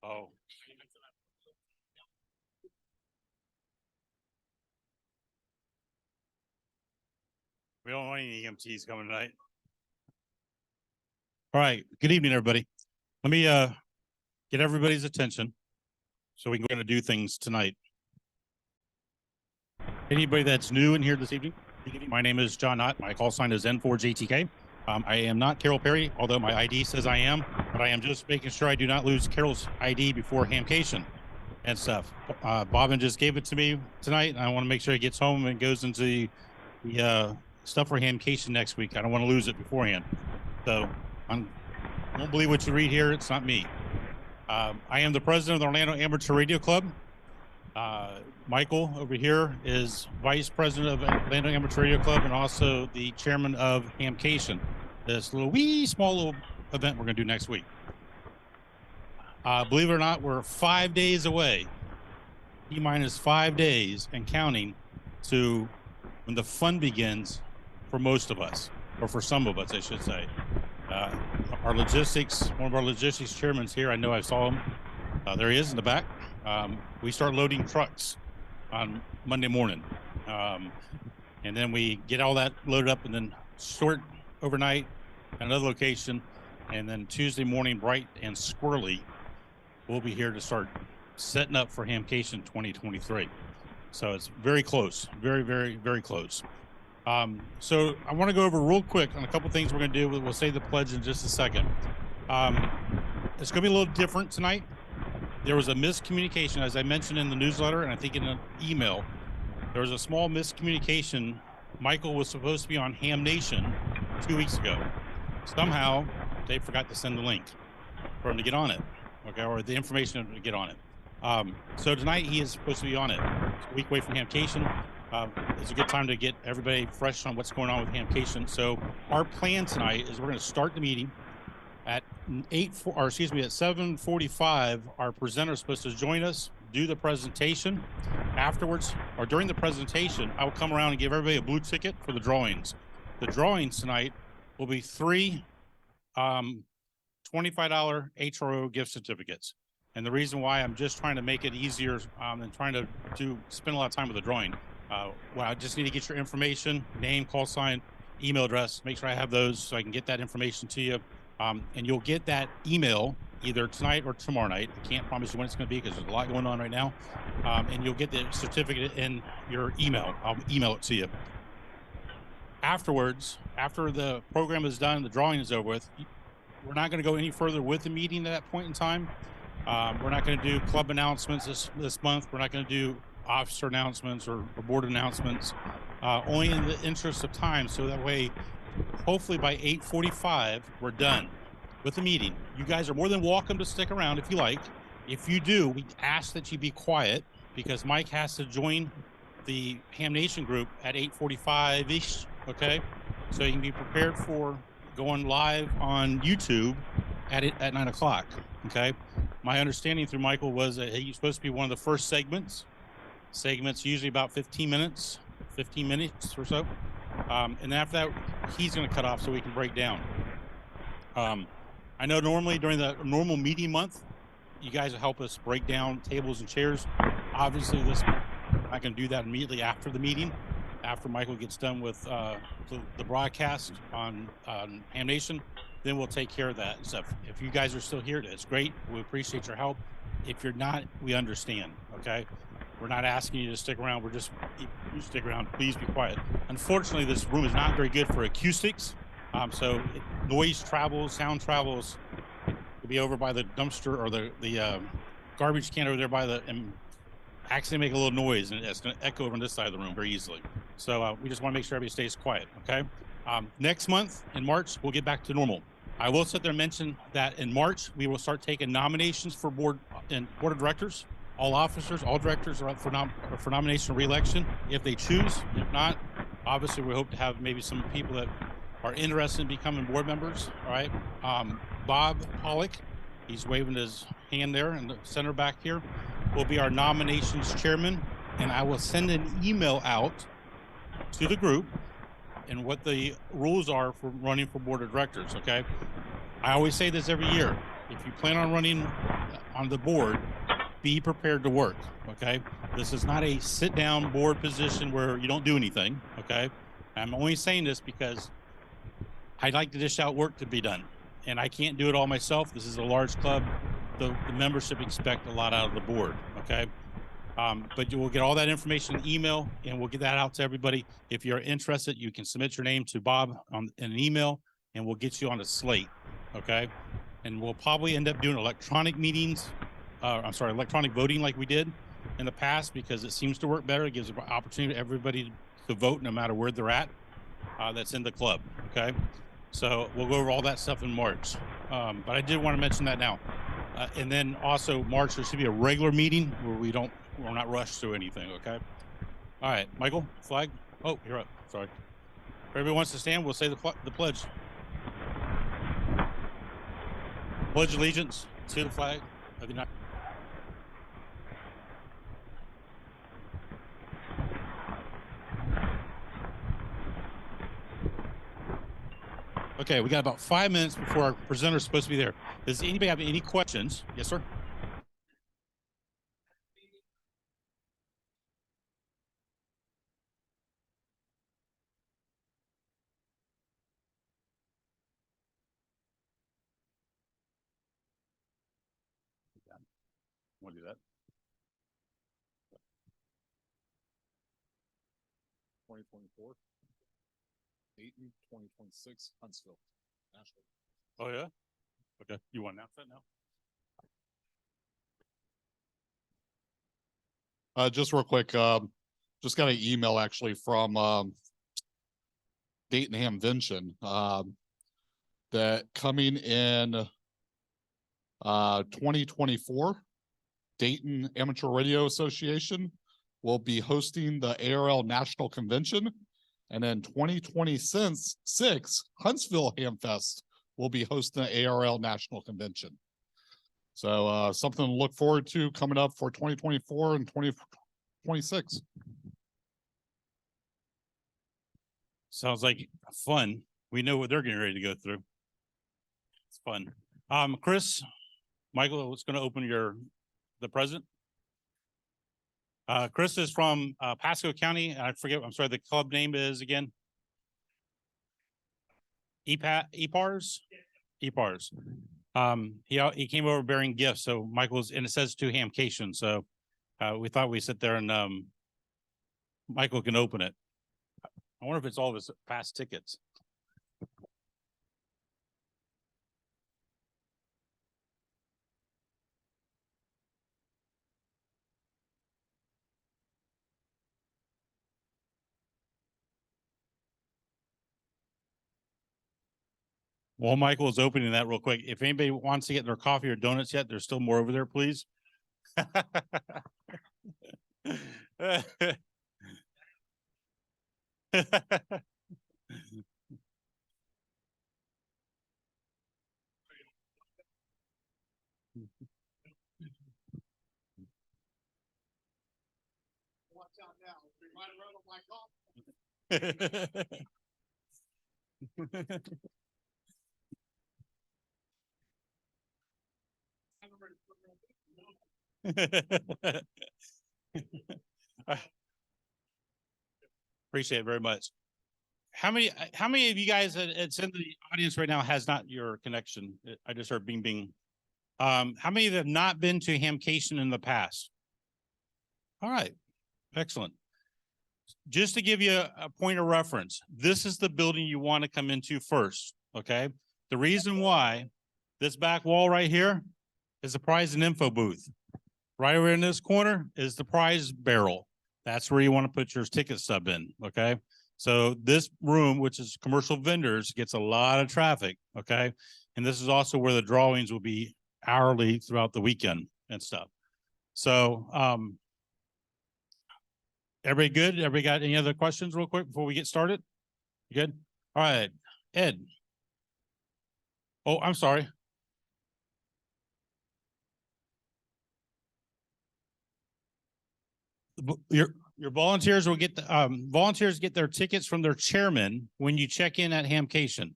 Oh. We don't want any EMTs coming tonight. All right. Good evening, everybody. Let me get everybody's attention so we can go to do things tonight. Anybody that's new in here this evening, my name is John Knott. My call sign is N4JTK. I am not Carol Perry, although my ID says I am, but I am just making sure I do not lose Carol's ID before hamcation and stuff. Bobbin just gave it to me tonight, and I want to make sure it gets home and goes into the stuff for hamcation next week. I don't want to lose it beforehand. So don't believe what you read here. It's not me. I am the president of the Orlando Amateur Radio Club. Michael over here is vice president of Orlando Amateur Radio Club and also the chairman of hamcation, this little small little event we're going to do next week. Believe it or not, we're 5 days away, T-minus 5 days and counting, to when the fun begins for most of us, or for some of us, I should say. Our logistics, one of our logistics chairmen here, I know I saw him. There he is in the back. We start loading trucks on Monday morning. And then we get all that loaded up and then sort overnight at another location. And then Tuesday morning, bright and squirrely, we'll be here to start setting up for hamcation 2023. So it's very close, very, very, very close. So I want to go over real quick on a couple things we're going to do. We'll say the pledge in just a second. It's going to be a little different tonight. There was a miscommunication, as I mentioned in the newsletter, and I think in an email. There was a small miscommunication. Michael was supposed to be on Ham Nation 2 weeks ago. Somehow, they forgot to send the link for him to get on it, okay, or the information to get on it. So tonight he is supposed to be on it. It's a week away from hamcation. It's a good time to get everybody fresh on what's going on with hamcation. So our plan tonight is we're going to start the meeting at 7:45. Our presenter is supposed to join us, do the presentation. Afterwards, or during the presentation, I will come around and give everybody a blue ticket for the drawings. The drawings tonight will be 3 $25 HRO gift certificates. And the reason why I'm just trying to make it easier than trying to spend a lot of time with the drawing. Well, I just need to get your information, name, call sign, email address, make sure I have those so I can get that information to you. And you'll get that email either tonight or tomorrow night. I can't promise you when it's going to be because there's a lot going on right now. And you'll get the certificate in your email. I'll email it to you. Afterwards, after the program is done, the drawing is over with, we're not going to go any further with the meeting at that point in time. We're not going to do club announcements this month. We're not going to do officer announcements or board announcements, only in the interest of time. So that way, hopefully by 8:45, we're done with the meeting. You guys are more than welcome to stick around if you like. If you do, we ask that you be quiet because Mike has to join the Ham Nation group at 8:45-ish, okay? So you can be prepared for going live on YouTube at 9 o'clock, okay? My understanding through Michael was that he's supposed to be one of the first segments usually about 15 minutes or so. And after that, he's going to cut off so we can break down. I know normally during the normal meeting month, you guys will help us break down tables and chairs. Obviously, I can do that immediately after the meeting, after Michael gets done with the broadcast on Ham Nation. Then we'll take care of that stuff. If you guys are still here, that's great. We appreciate your help. If you're not, we understand, okay? We're not asking you to stick around. You stick around. Please be quiet. Unfortunately, this room is not very good for acoustics. So noise travels, sound travels. It'll be over by the dumpster or the garbage can over there and accidentally make a little noise, and it's going to echo over on this side of the room very easily. So we just want to make sure everybody stays quiet, okay? Next month, in March, we'll get back to normal. I will sit there and mention that in March, we will start taking nominations for board of directors. All officers, all directors are up for nomination or re-election if they choose. If not, obviously we hope to have maybe some people that are interested in becoming board members. All right. Bob Pollock, he's waving his hand there in the center back here, will be our nominations chairman. And I will send an email out to the group and what the rules are for running for board of directors. Okay. I always say this every year. If you plan on running on the board, be prepared to work. Okay. This is not a sit down board position where you don't do anything. Okay. I'm only saying this because I'd like to dish out work to be done, and I can't do it all myself. This is a large club. The membership expect a lot out of the board. Okay. But you will get all that information in email, and we'll get that out to everybody. If you're interested, you can submit your name to Bob in an email, and we'll get you on a slate. Okay. And we'll probably end up doing electronic meetings. Electronic voting like we did in the past, because it seems to work better. It gives an opportunity to everybody to vote no matter where they're at. That's in the club. Okay. So we'll go over all that stuff in March. But I did want to mention that now. And then also March, there should be a regular meeting where we're not rushed through anything. Okay. All right, Michael, flag. Oh, you're up. Sorry. If everybody wants to stand, we'll say the pledge. Pledge allegiance to the flag of the United States. Okay, we got about 5 minutes before our presenter is supposed to be there. Does anybody have any questions? Yes, sir. Want to do that? 2024, Dayton, 2026, Huntsville, National. Oh, yeah? Okay. You want to announce that now? Just real quick, just got an email actually from Dayton Hamvention that coming in 2024, Dayton Amateur Radio Association will be hosting the ARL National Convention, and then 2026 Huntsville Hamfest will be hosting the ARL National Convention. So something to look forward to coming up for 2024 and 2026. Sounds like fun. We know what they're getting ready to go through. It's fun. Chris, Michael is going to open the present. Chris is from Pasco County. I forget. I'm sorry. The club name is again. EPARS. EPARS. He came over bearing gifts. So Michael's, and it says to Hamcation. So we thought we'd sit there and Michael can open it. I wonder if it's all of his past tickets. While Michael is opening that real quick, if anybody wants to get their coffee or donuts yet, there's still more over there, please. Watch out now. We might run on my coffee. Appreciate it very much. How many of you guys that's in the audience right now has not your connection? I just heard bing bing. How many of you have not been to Hamcation in the past? All right, excellent. Just to give you a point of reference, this is the building you want to come into first, okay? The reason why this back wall right here is the prize and info booth. Right over in this corner is the prize barrel. That's where you want to put your ticket stub in, okay? So this room, which is commercial vendors, gets a lot of traffic, okay? And this is also where the drawings will be hourly throughout the weekend and stuff. So, everybody good? Everybody got any other questions real quick before we get started? You good? All right, Ed. Oh, I'm sorry. Your volunteers will get volunteers get their tickets from their chairman when you check in at Hamcation.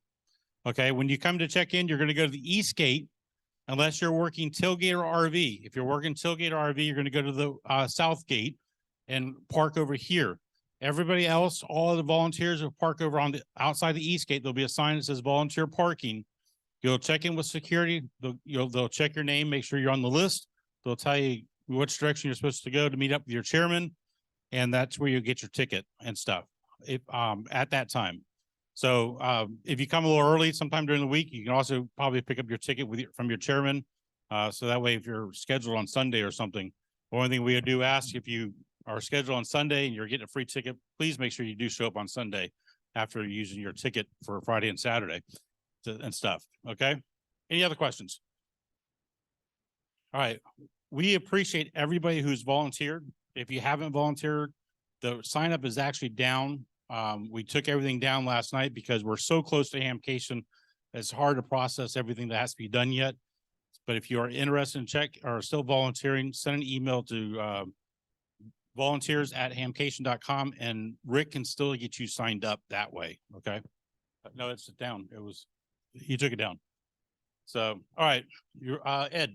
Okay, when you come to check in, you're going to go to the East Gate. unless you're working tailgate or RV. If you're working tailgate or RV, you're going to go to the south gate and park over here. Everybody else, all of the volunteers will park over on the outside the east gate. There'll be a sign that says volunteer parking. You'll check in with security. They'll check your name, make sure you're on the list. They'll tell you which direction you're supposed to go to meet up with your chairman, and that's where you get your ticket and stuff at that time. So if you come a little early sometime during the week, you can also probably pick up your ticket from your chairman. So that way, if you're scheduled on Sunday or something, the only thing we do ask, if you are scheduled on Sunday and you're getting a free ticket, please make sure you do show up on Sunday after using your ticket for Friday and Saturday and stuff. Okay. Any other questions? All right. We appreciate everybody who's volunteered. If you haven't volunteered, the sign up is actually down. We took everything down last night because we're so close to Hamcation. It's hard to process everything that has to be done yet. But if you are interested in check or still volunteering, send an email to volunteers@hamcation.com and Rick can still get you signed up that way. Okay. No, it's down. You took it down. So, all right. You're Ed.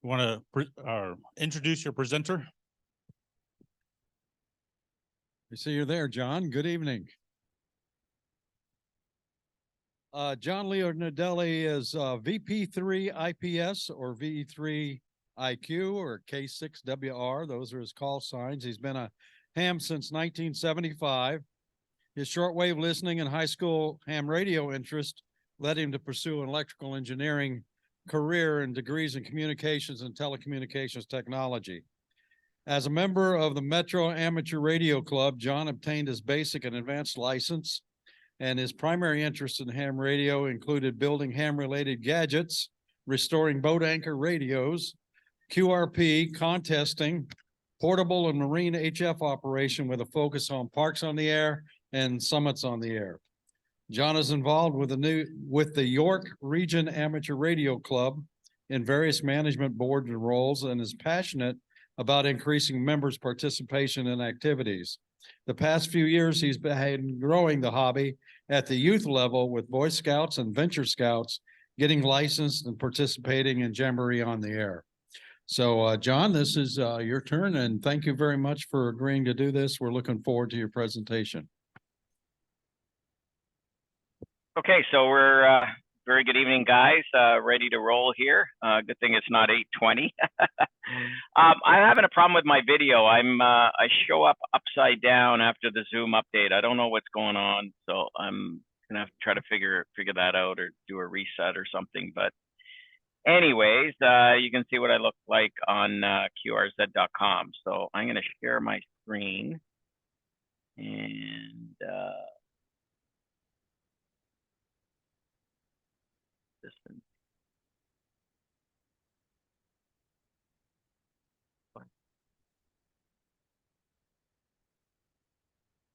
You want to introduce your presenter? I see you're there, John. Good evening. John Leonardelli is VP3 IPS or VE3 IQ or K6WR. Those are his call signs. He's been a ham since 1975. His shortwave listening and high school ham radio interest led him to pursue an electrical engineering career and degrees in communications and telecommunications technology. As a member of the Metro Amateur Radio Club, John obtained his basic and advanced license, and his primary interest in ham radio included building ham-related gadgets, restoring boat anchor radios, QRP, contesting, portable and marine HF operation with a focus on parks on the air and summits on the air. John is involved with the York Region Amateur Radio Club in various management boards and roles and is passionate about increasing members' participation in activities. The past few years, he's been growing the hobby at the youth level with Boy Scouts and Venture Scouts, getting licensed and participating in Jamboree on the Air. So, John, this is your turn, and thank you very much for agreeing to do this. We're looking forward to your presentation. Okay, so we're very good evening, guys. Ready to roll here. Good thing it's not 8:20. I'm having a problem with my video. I show up upside down after the Zoom update. I don't know what's going on, so I'm gonna have to try to figure that out or do a reset or something. But anyways, you can see what I look like on qrz.com. So I'm gonna share my screen and this.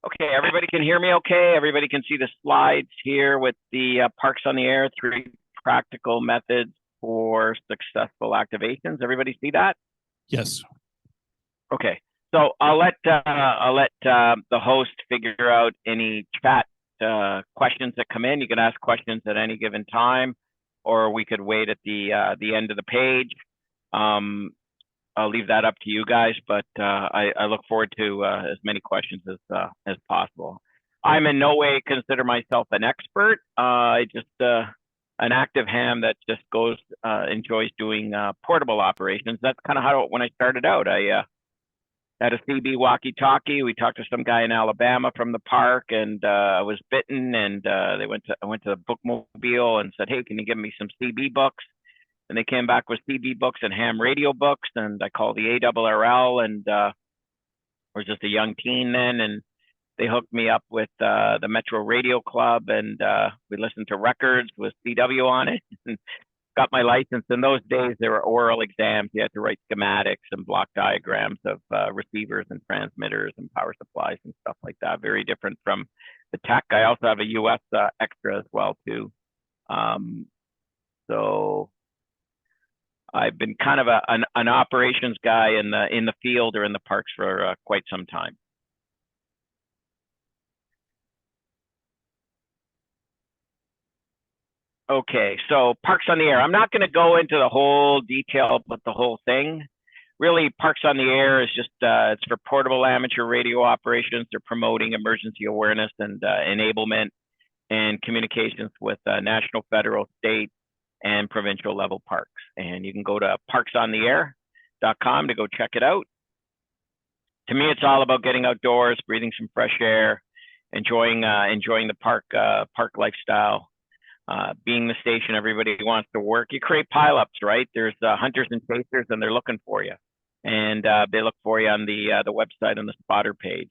Okay, everybody can hear me okay? Everybody can see the slides here with the Parks on the Air, 3 practical methods for successful activations. Everybody see that? Yes. Okay, so I'll let the host figure out any chat questions that come in. You can ask questions at any given time, or we could wait at the end of the page. I'll leave that up to you guys, but I look forward to as many questions as possible. I'm in no way consider myself an expert. I just an active ham that just enjoys doing portable operations. That's kind of how when I started out. I had a CB walkie-talkie. We talked to some guy in Alabama from the park, and I was bitten. And I went to the bookmobile and said, "Hey, can you give me some CB books?" And they came back with CB books and ham radio books. And I called the ARRL and was just a young teen then. And they hooked me up with the Metro Radio Club. And we listened to records with CW on it and got my license. In those days, there were oral exams. You had to write schematics and block diagrams of receivers and transmitters and power supplies and stuff like that. Very different from the tech. I also have a US extra as well, too. So I've been kind of an operations guy in the field or in the parks for quite some time. Okay, so Parks on the Air. I'm not going to go into the whole detail about the whole thing. Really, Parks on the Air is just it's for portable amateur radio operations. They're promoting emergency awareness and enablement and communications with national, federal, state, and provincial level parks. And you can go to parksontheair.com to go check it out. To me, it's all about getting outdoors, breathing some fresh air, enjoying the park lifestyle. Being the station everybody wants to work, you create pileups, right? There's hunters and chasers, and they're looking for you, and they look for you on the website on the spotter page.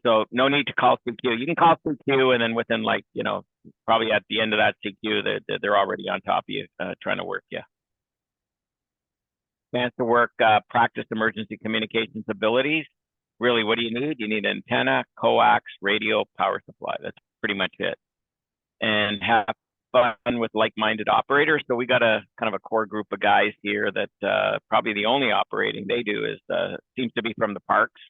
So no need to call CQ. You can call CQ, and then within probably at the end of that CQ, they're already on top of you, trying to work you. Chance to work, practice emergency communications abilities. Really, what do you need? You need an antenna, coax, radio, power supply. That's pretty much it. And have fun with like-minded operators. So we got a kind of a core group of guys here that probably the only operating they do is seems to be from the parks.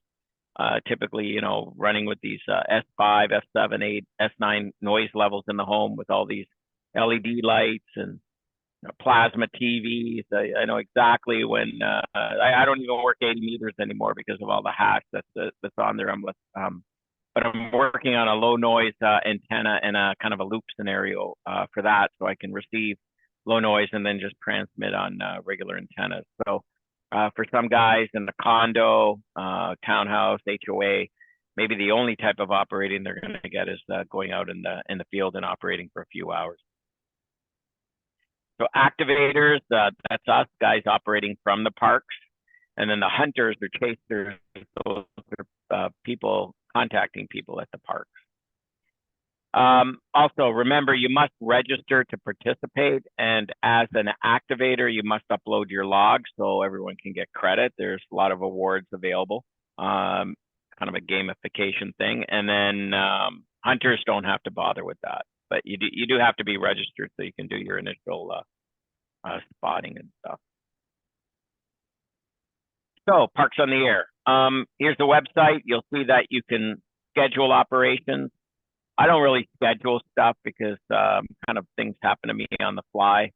Typically, running with these S5, S7, 8, S9 noise levels in the home with all these LED lights and plasma TVs. I know exactly when I don't even work 80 meters anymore because of all the hacks that's on there. But I'm working on a low noise antenna and a kind of a loop scenario for that, so I can receive low noise and then just transmit on regular antennas. So for some guys in the condo, townhouse, HOA, maybe the only type of operating they're going to get is going out in the field and operating for a few hours. So activators, that's us guys operating from the parks, and then the hunters or chasers, those are people contacting people at the parks. Also, remember, you must register to participate, and as an activator, you must upload your log so everyone can get credit. There's a lot of awards available, kind of a gamification thing. And then hunters don't have to bother with that, but you do have to be registered so you can do your initial spotting and stuff. So Parks on the Air. Here's the website. You'll see that you can schedule operations. I don't really schedule stuff because kind of things happen to me on the fly.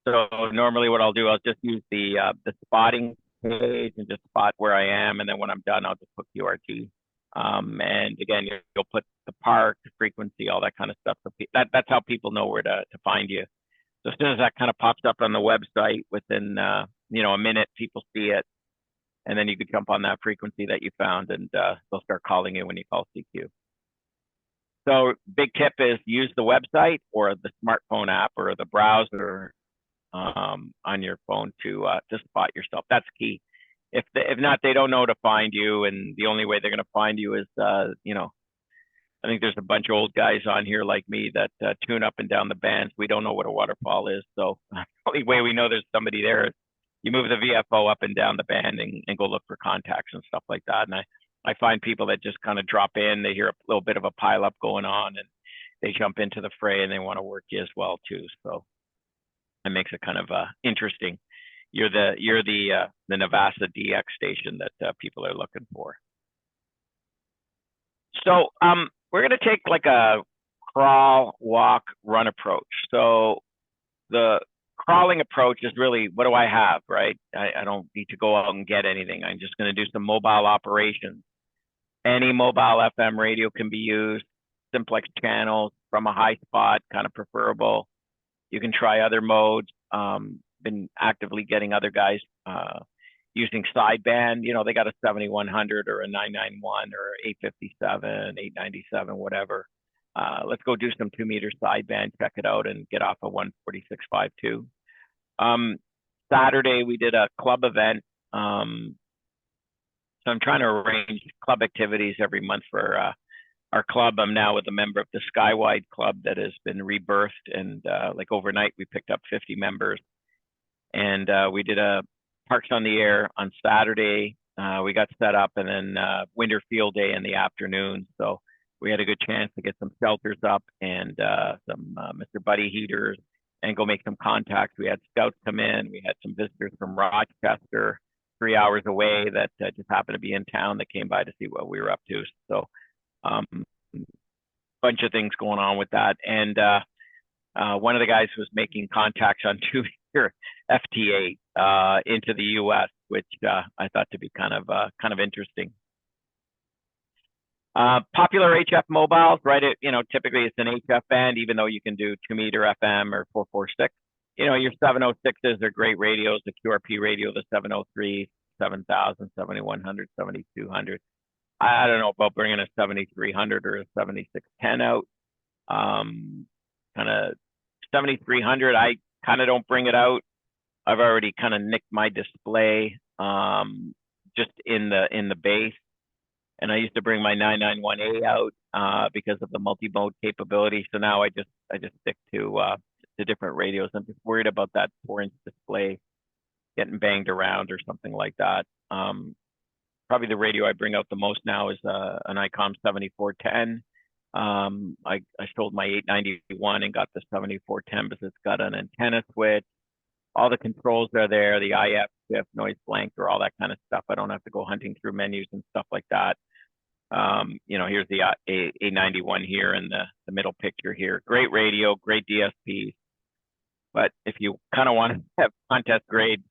So normally what I'll do, I'll just use the spotting page and just spot where I am. And then when I'm done, I'll just put QRT. And again, you'll put the park, the frequency, all that kind of stuff. So that's how people know where to find you. So as soon as that kind of pops up on the website, within a minute, people see it. And then you could jump on that frequency that you found, and they'll start calling you when you call CQ. So big tip is use the website or the smartphone app or the browser on your phone to spot yourself. That's key. If not, they don't know to find you, and the only way they're going to find you is I think there's a bunch of old guys on here like me that tune up and down the bands. We don't know what a waterfall is, so the only way we know there's somebody there is you move the VFO up and down the band and go look for contacts and stuff like that. And I find people that just kind of drop in, they hear a little bit of a pileup going on, and they jump into the fray and they want to work you as well too. So it makes it kind of interesting. You're the Navassa DX station that people are looking for. So we're going to take like a crawl, walk, run approach. So the crawling approach is really, what do I have, right? I don't need to go out and get anything. I'm just going to do some mobile operations. Any mobile FM radio can be used, simplex channels from a high spot, kind of preferable. You can try other modes. Been actively getting other guys using sideband. They got a 7100 or a 991 or 857, 897, whatever. Let's go do some 2-meter sideband, check it out, and get off a 146.52. Saturday, we did a club event. So I'm trying to arrange club activities every month for our club. I'm now with a member of the Skywide Club that has been rebirthed, and like overnight, we picked up 50 members. And we did a Parks on the Air on Saturday. We got set up, and then winter field day in the afternoon. So we had a good chance to get some shelters up and some Mr. Buddy heaters and go make some contacts. We had scouts come in. We had some visitors from Rochester, 3 hours away, that just happened to be in town, that came by to see what we were up to. So bunch of things going on with that. And one of the guys was making contacts on 2-meter FT8 into the U.S., which I thought to be kind of interesting. Popular HF mobiles, right? Typically it's an HF band, even though you can do 2-meter FM or 446. Your 706s are great radios, the QRP radio, the 703, 7000, 7100, 7200. I don't know about bringing a 7300 or a 7610 out. Kind of 7300, I kind of don't bring it out. I've already kind of nicked my display just in the base. And I used to bring my 991A out because of the multi-mode capability. So now I just stick to different radios. I'm just worried about that 4-inch display getting banged around or something like that. Probably the radio I bring out the most now is an ICOM 7410. I sold my 891 and got the 7410 because it's got an antenna switch. All the controls are there, the IF, shift, noise blanker, all that kind of stuff. I don't have to go hunting through menus and stuff like that. Here's the A91 here in the middle picture here. Great radio, great DSPs. But if you kind of want to have contest grade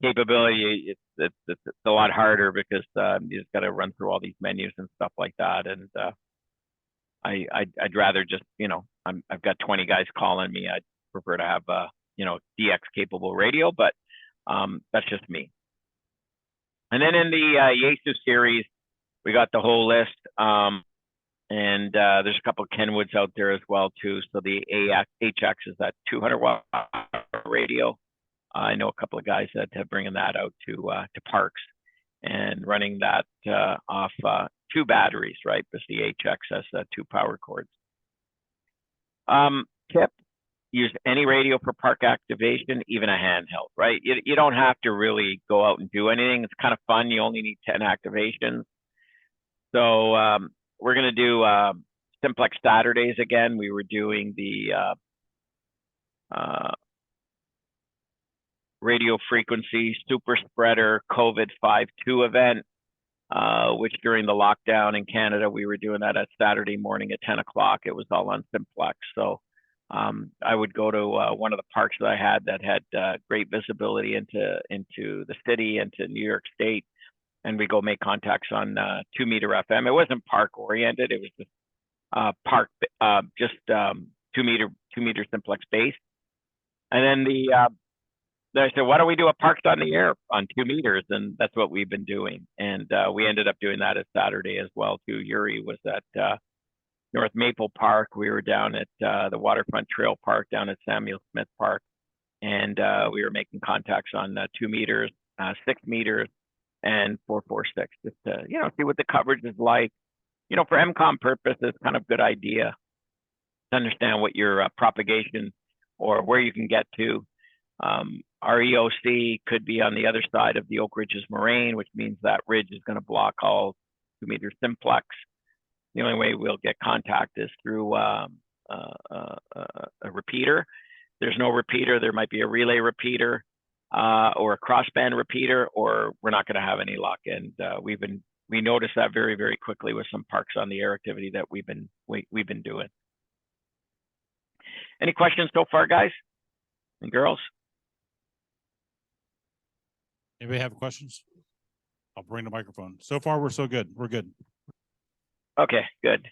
capability, it's a lot harder because you just got to run through all these menus and stuff like that. And I'd rather just, I've got 20 guys calling me. I'd prefer to have DX capable radio, but that's just me. And then in the Yaesu series, we got the whole list. And there's a couple of Kenwoods out there as well too. So the HX is that 200-watt radio. I know a couple of guys that have bringing that out to parks and running that off 2 batteries, right? Because the HX has 2 power cords. Tip: use any radio for park activation, even a handheld, right? You don't have to really go out and do anything. It's kind of fun. You only need 10 activations. So we're going to do Simplex Saturdays again. We were doing the radio frequency super spreader COVID 5.2 event, which during the lockdown in Canada, we were doing that at Saturday morning at 10 o'clock. It was all on Simplex. So I would go to one of the parks that I had great visibility into the city and to New York State. And we go make contacts on 2-meter FM. It wasn't park oriented. It was just 2-meter simplex based. And then I said, why don't we do a parks on the air on 2 meters? And that's what we've been doing. And we ended up doing that at Saturday as well too. Yuri was at North Maple Park. We were down at the Waterfront Trail Park down at Samuel Smith Park. And we were making contacts on 2 meters, 6 meters, and 446, just to see what the coverage is like. For MCOM purposes, kind of good idea to understand what your propagation or where you can get to. Our EOC could be on the other side of the Oak Ridges moraine, which means that ridge is going to block all 2-meter simplex. The only way we'll get contact is through a repeater. There's no repeater. There might be a relay repeater or a crossband repeater, or we're not going to have any luck. And we noticed that very, very quickly with some parks on the air activity that we've been doing. Any questions so far, guys and girls? Anybody have questions? I'll bring the microphone. So far, we're so good. We're good. Okay, good.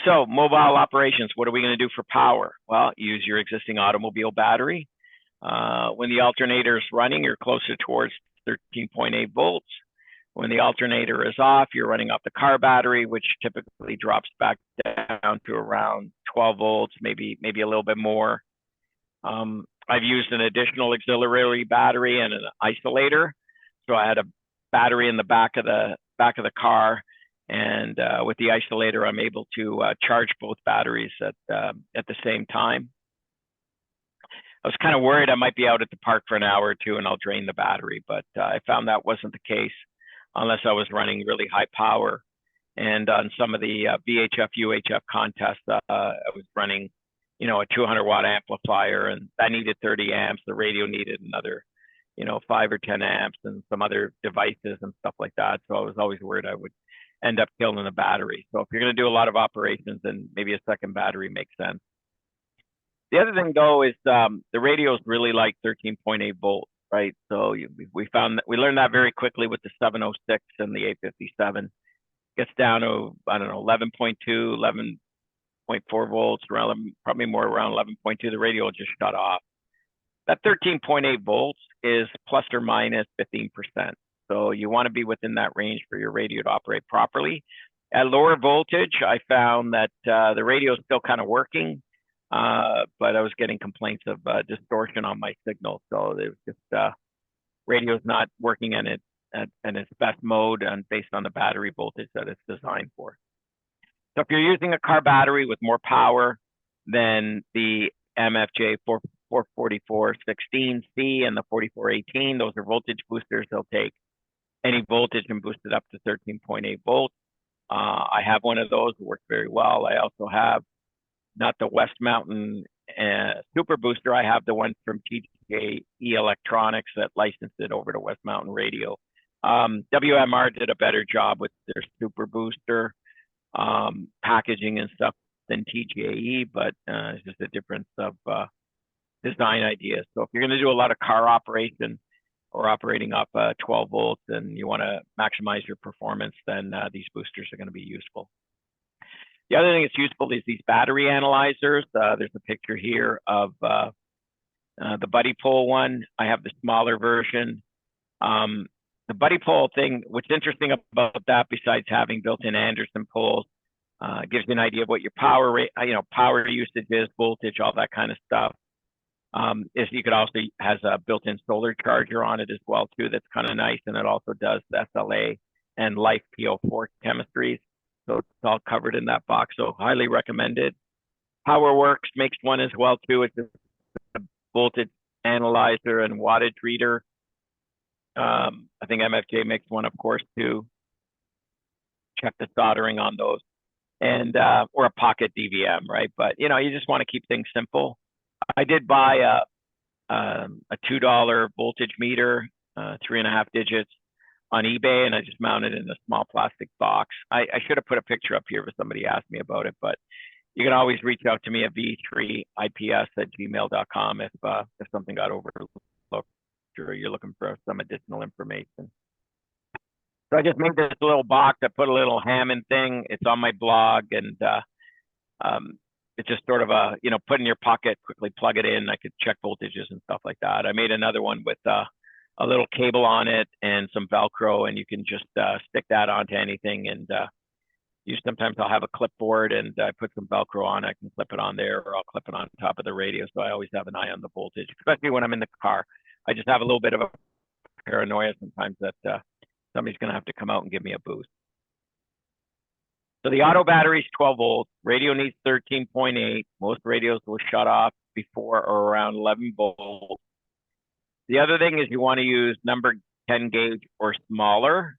So mobile operations, what are we going to do for power? Well, use your existing automobile battery. When the alternator is running, you're closer towards 13.8 volts. When the alternator is off, you're running off the car battery, which typically drops back down to around 12 volts, maybe a little bit more. I've used an additional auxiliary battery and an isolator. So I had a battery in the back of the car, and with the isolator, I'm able to charge both batteries at the same time. I was kind of worried I might be out at the park for an hour or two and I'll drain the battery, but I found that wasn't the case unless I was running really high power. And on some of the VHF, UHF contests, I was running, a 200-watt amplifier, and I needed 30 amps. The radio needed another, 5 or 10 amps, and some other devices and stuff like that. So I was always worried I would end up killing the battery. So if you're going to do a lot of operations, then maybe a second battery makes sense. The other thing though is the radios really like 13.8 volts, right? So we found that we learned that very quickly with the 706 and the 857. Gets down to, I don't know, 11.2, 11.4 volts, around probably more around 11.2. The radio will just shut off. That 13.8 volts is plus or minus 15%. So you want to be within that range for your radio to operate properly. At lower voltage, I found that the radio is still kind of working, but I was getting complaints of distortion on my signal. So it was just radio's not working in its best mode and based on the battery voltage that it's designed for. So if you're using a car battery with more power than the MFJ 44416C and the 4418, those are voltage boosters. They'll take any voltage and boost it up to 13.8 volts. I have one of those, it works very well. I also have not the West Mountain Super Booster. I have the one from TJE Electronics that licensed it over to West Mountain Radio. WMR did a better job with their Super Booster packaging and stuff than TJE, but it's just a difference of design ideas. So if you're going to do a lot of car operation or operating up 12 volts and you want to maximize your performance, then these boosters are going to be useful. The other thing that's useful is these battery analyzers. There's a picture here of the Buddy Pole one. I have the smaller version. The Buddy Pole thing, what's interesting about that, besides having built-in Anderson poles, gives you an idea of what your power rate, power usage is, voltage, all that kind of stuff. Is you could also has a built-in solar charger on it as well too. That's kind of nice, and it also does the SLA and Life PO4 chemistries. So it's all covered in that box. So highly recommended. PowerWorks makes one as well too. It's a voltage analyzer and wattage reader. I think MFJ makes one, of course, too. Check the soldering on those, and or a pocket DVM, right? But you just want to keep things simple. I did buy a $2 voltage meter, 3.5 digits on eBay, and I just mounted it in a small plastic box. I should have put a picture up here if somebody asked me about it, but you can always reach out to me at v3ips@gmail.com if something got overlooked or you're looking for some additional information. So I just made this little box. I put a little Hammond thing. It's on my blog, and it's just sort of a, put in your pocket, quickly plug it in. I could check voltages and stuff like that. I made another one with a little cable on it and some Velcro, and you can just stick that onto anything. And sometimes I'll have a clipboard and I put some Velcro on. I can clip it on there, or I'll clip it on top of the radio. So I always have an eye on the voltage, especially when I'm in the car. I just have a little bit of a paranoia sometimes that somebody's going to have to come out and give me a boost. So the auto battery is 12 volts. Radio needs 13.8. Most radios will shut off before or around 11 volts. The other thing is you want to use number 10 gauge or smaller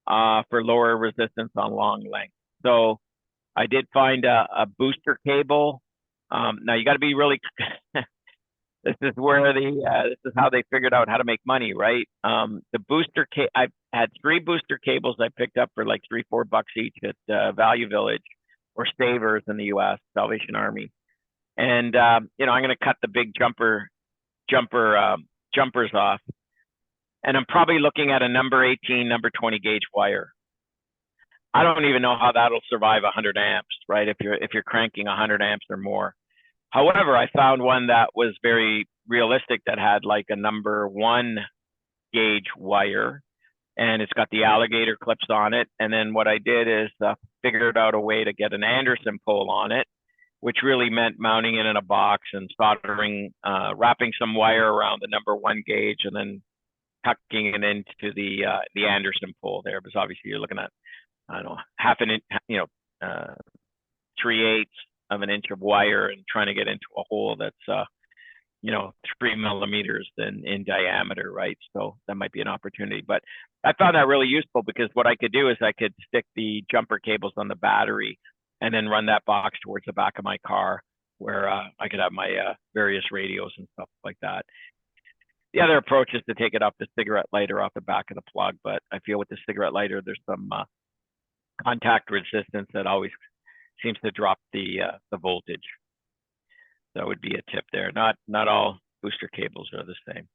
for lower resistance on long length. So I did find a booster cable. Now you got to be really. This is where this is how they figured out how to make money, right? The booster I've had 3 booster cables I picked up for like $3-4 each at Value Village or Savers in the U.S. Salvation Army, and I'm going to cut the big jumpers off, and I'm probably looking at a number 18, number 20 gauge wire. I don't even know how that'll survive 100 amps, right? If you're cranking 100 amps or more. However, I found one that was very realistic that had like a number 1 gauge wire, and it's got the alligator clips on it. And then what I did is figured out a way to get an Anderson pole on it, which really meant mounting it in a box and soldering, wrapping some wire around the number 1 gauge, and then tucking it into the Anderson pole there. Because obviously you're looking at, I don't know, half an inch, 3/8 of an inch of wire, and trying to get into a hole that's 3 millimeters in diameter, right? So that might be an opportunity. But I found that really useful, because what I could do is I could stick the jumper cables on the battery and then run that box towards the back of my car, where I could have my various radios and stuff like that. The other approach is to take it off the cigarette lighter off the back of the plug, but I feel with the cigarette lighter, there's some contact resistance that always seems to drop the voltage. that would be a tip there. Not all booster cables are the same.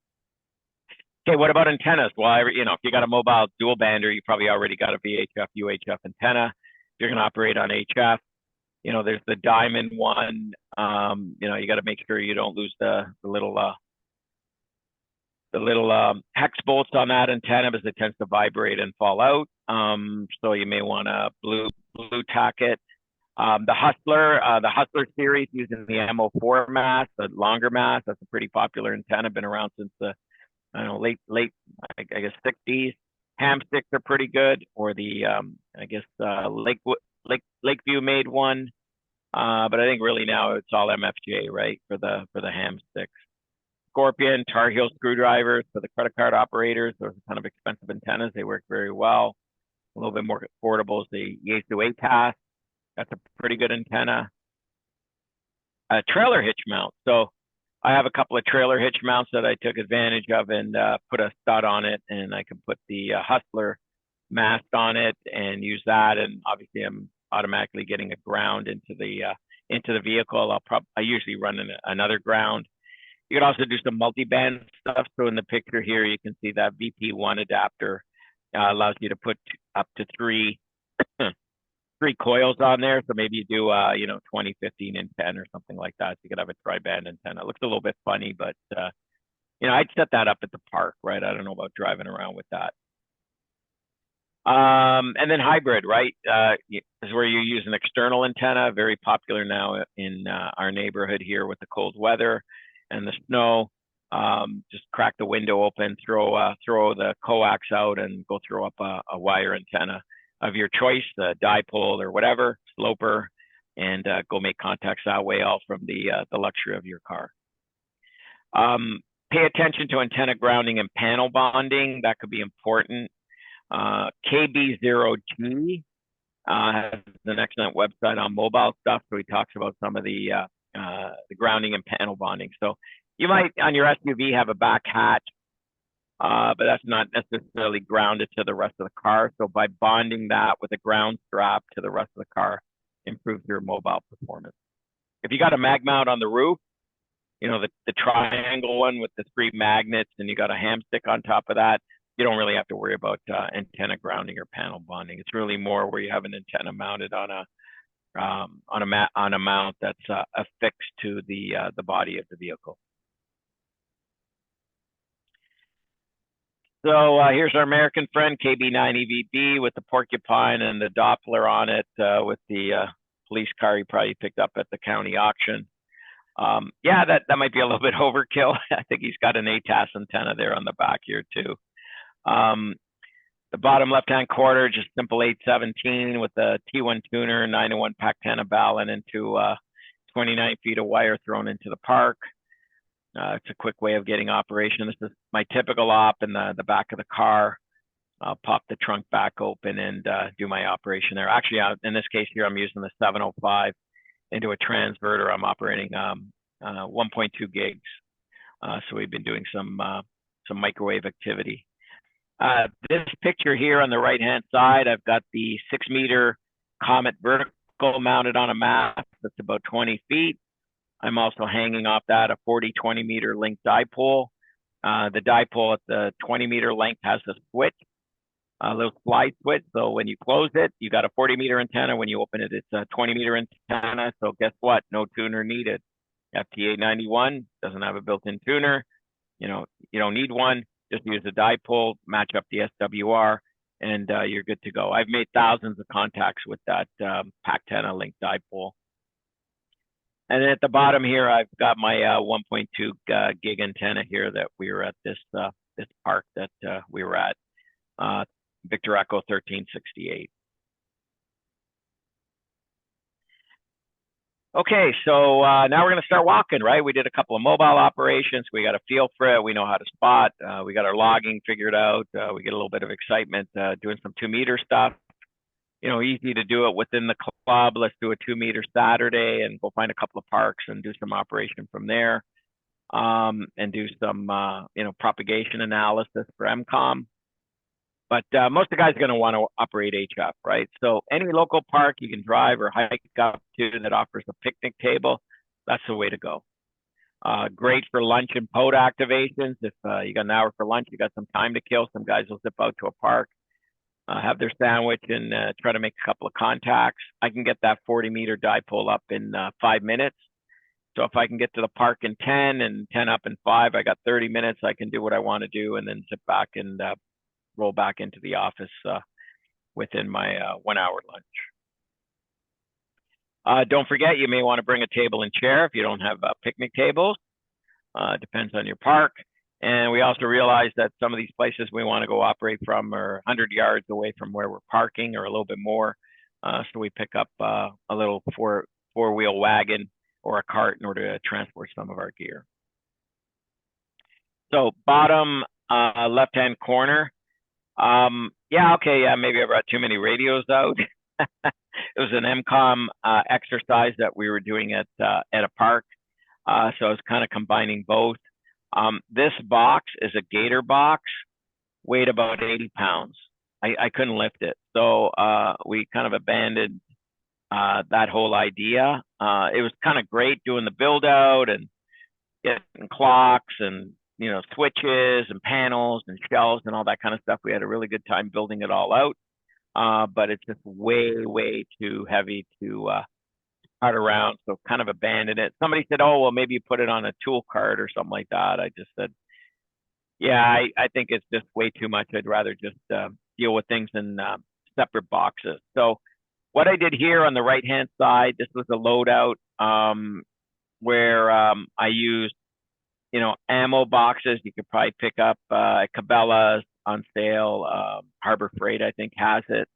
Okay, what about antennas? Well, if you got a mobile dual bander, you probably already got a VHF, UHF antenna. If you're going to operate on HF, there's the diamond one. You got to make sure you don't lose the little hex bolts on that antenna, because it tends to vibrate and fall out. So you may want to blue tack it. The Hustler series using the MO4 mast, the longer mast. That's a pretty popular antenna, been around since the late I guess 60s. Ham sticks are pretty good, or the Lakeview made one, but I think really now it's all MFJ, right, for the ham sticks. Scorpion, Tar Heel screwdrivers for the credit card operators. Those are kind of expensive antennas. They work very well. A little bit more affordable is the Yaesu ATAS. That's a pretty good antenna. A trailer hitch mount. So I have a couple of trailer hitch mounts that I took advantage of and put a stud on it, and I can put the Hustler mast on it and use that. And obviously, I'm automatically getting a ground into the vehicle. I usually run another ground. You could also do some multi-band stuff. So in the picture here, you can see that VP1 adapter allows you to put up to three coils on there. So maybe you do 20, 15, and 10 or something like that. So you could have a tri-band antenna. It looks a little bit funny, but I'd set that up at the park, right? I don't know about driving around with that. And then hybrid, right? Is where you use an external antenna, very popular now in our neighborhood here with the cold weather and the snow. Just crack the window open, throw the coax out, and go throw up a wire antenna of your choice, the dipole or whatever, sloper, and go make contacts that way, all from the luxury of your car. Pay attention to antenna grounding and panel bonding. That could be important. KB0G has an excellent website on mobile stuff, so he talks about some of the grounding and panel bonding. So you might, on your SUV, have a back hatch, but that's not necessarily grounded to the rest of the car. So by bonding that with a ground strap to the rest of the car, improves your mobile performance. If you got a mag mount on the roof, the triangle one with the 3 magnets, and you got a ham stick on top of that, you don't really have to worry about antenna grounding or panel bonding. It's really more where you have an antenna mounted on a mount that's affixed to the body of the vehicle. So here's our American friend, KB9EVB, with the porcupine and the Doppler on it, with the police car he probably picked up at the county auction. Yeah, that might be a little bit overkill. I think he's got an ATAS antenna there on the back here too. The bottom left-hand quarter, just simple 817 with a T1 tuner, 9-to-1 Pac-10 balun into 29 feet of wire thrown into the park. It's a quick way of getting operation. This is my typical op in the back of the car. I'll pop the trunk back open and do my operation there. Actually, in this case here, I'm using the 705 into a transverter. I'm operating 1.2 gigs. So we've been doing some microwave activity. This picture here on the right-hand side, I've got the 6-meter Comet vertical mounted on a mast that's about 20 feet. I'm also hanging off that a 40-20 meter link dipole. The dipole at the 20-meter length has a switch, a little slide switch. So when you close it, you got a 40-meter antenna. When you open it, it's a 20-meter antenna. So guess what? No tuner needed. FT891 doesn't have a built-in tuner. You don't need one. Just use a dipole, match up the SWR, and you're good to go. I've made thousands of contacts with that Pac-10 link dipole. And then at the bottom here, I've got my 1.2 gig antenna here that we were at this park that we were at, Victor Echo 1368. Okay, so now we're going to start walking, right? We did a couple of mobile operations. We got a feel for it. We know how to spot. We got our logging figured out. We get a little bit of excitement doing some 2-meter stuff. Easy to do it within the club. Let's do a 2-meter Saturday and go find a couple of parks and do some operation from there, and do some, propagation analysis for MCOM. But most of the guys are going to want to operate HF, right? So any local park you can drive or hike up to that offers a picnic table, that's the way to go. Great for lunch and POD activations. If you got an hour for lunch, you got some time to kill. Some guys will zip out to a park, have their sandwich, and try to make a couple of contacts. I can get that 40-meter dipole up in 5 minutes. So if I can get to the park in 10 and 10 up in 5, I got 30 minutes. I can do what I want to do and then zip back and roll back into the office within my 1 hour lunch. Don't forget, you may want to bring a table and chair if you don't have picnic tables. Depends on your park. And we also realize that some of these places we want to go operate from are 100 yards away from where we're parking or a little bit more. So we pick up a little four-wheel wagon or a cart in order to transport some of our gear. So bottom left-hand corner. Maybe I brought too many radios out. It was an MCOM exercise that we were doing at a park. So I was kind of combining both. This box is a Gator box, weighed about 80 pounds. I couldn't lift it. So we kind of abandoned that whole idea. It was kind of great doing the build out and getting clocks and, switches and panels and shelves and all that kind of stuff. We had a really good time building it all out. But it's just way, way too heavy to cart around. So kind of abandoned it. Somebody said, oh, well, maybe you put it on a tool cart or something like that. I just said, yeah, I think it's just way too much. I'd rather just deal with things in separate boxes. So what I did here on the right-hand side, this was a loadout where I used, ammo boxes. You could probably pick up Cabela's on sale. Harbor Freight, I think, has it.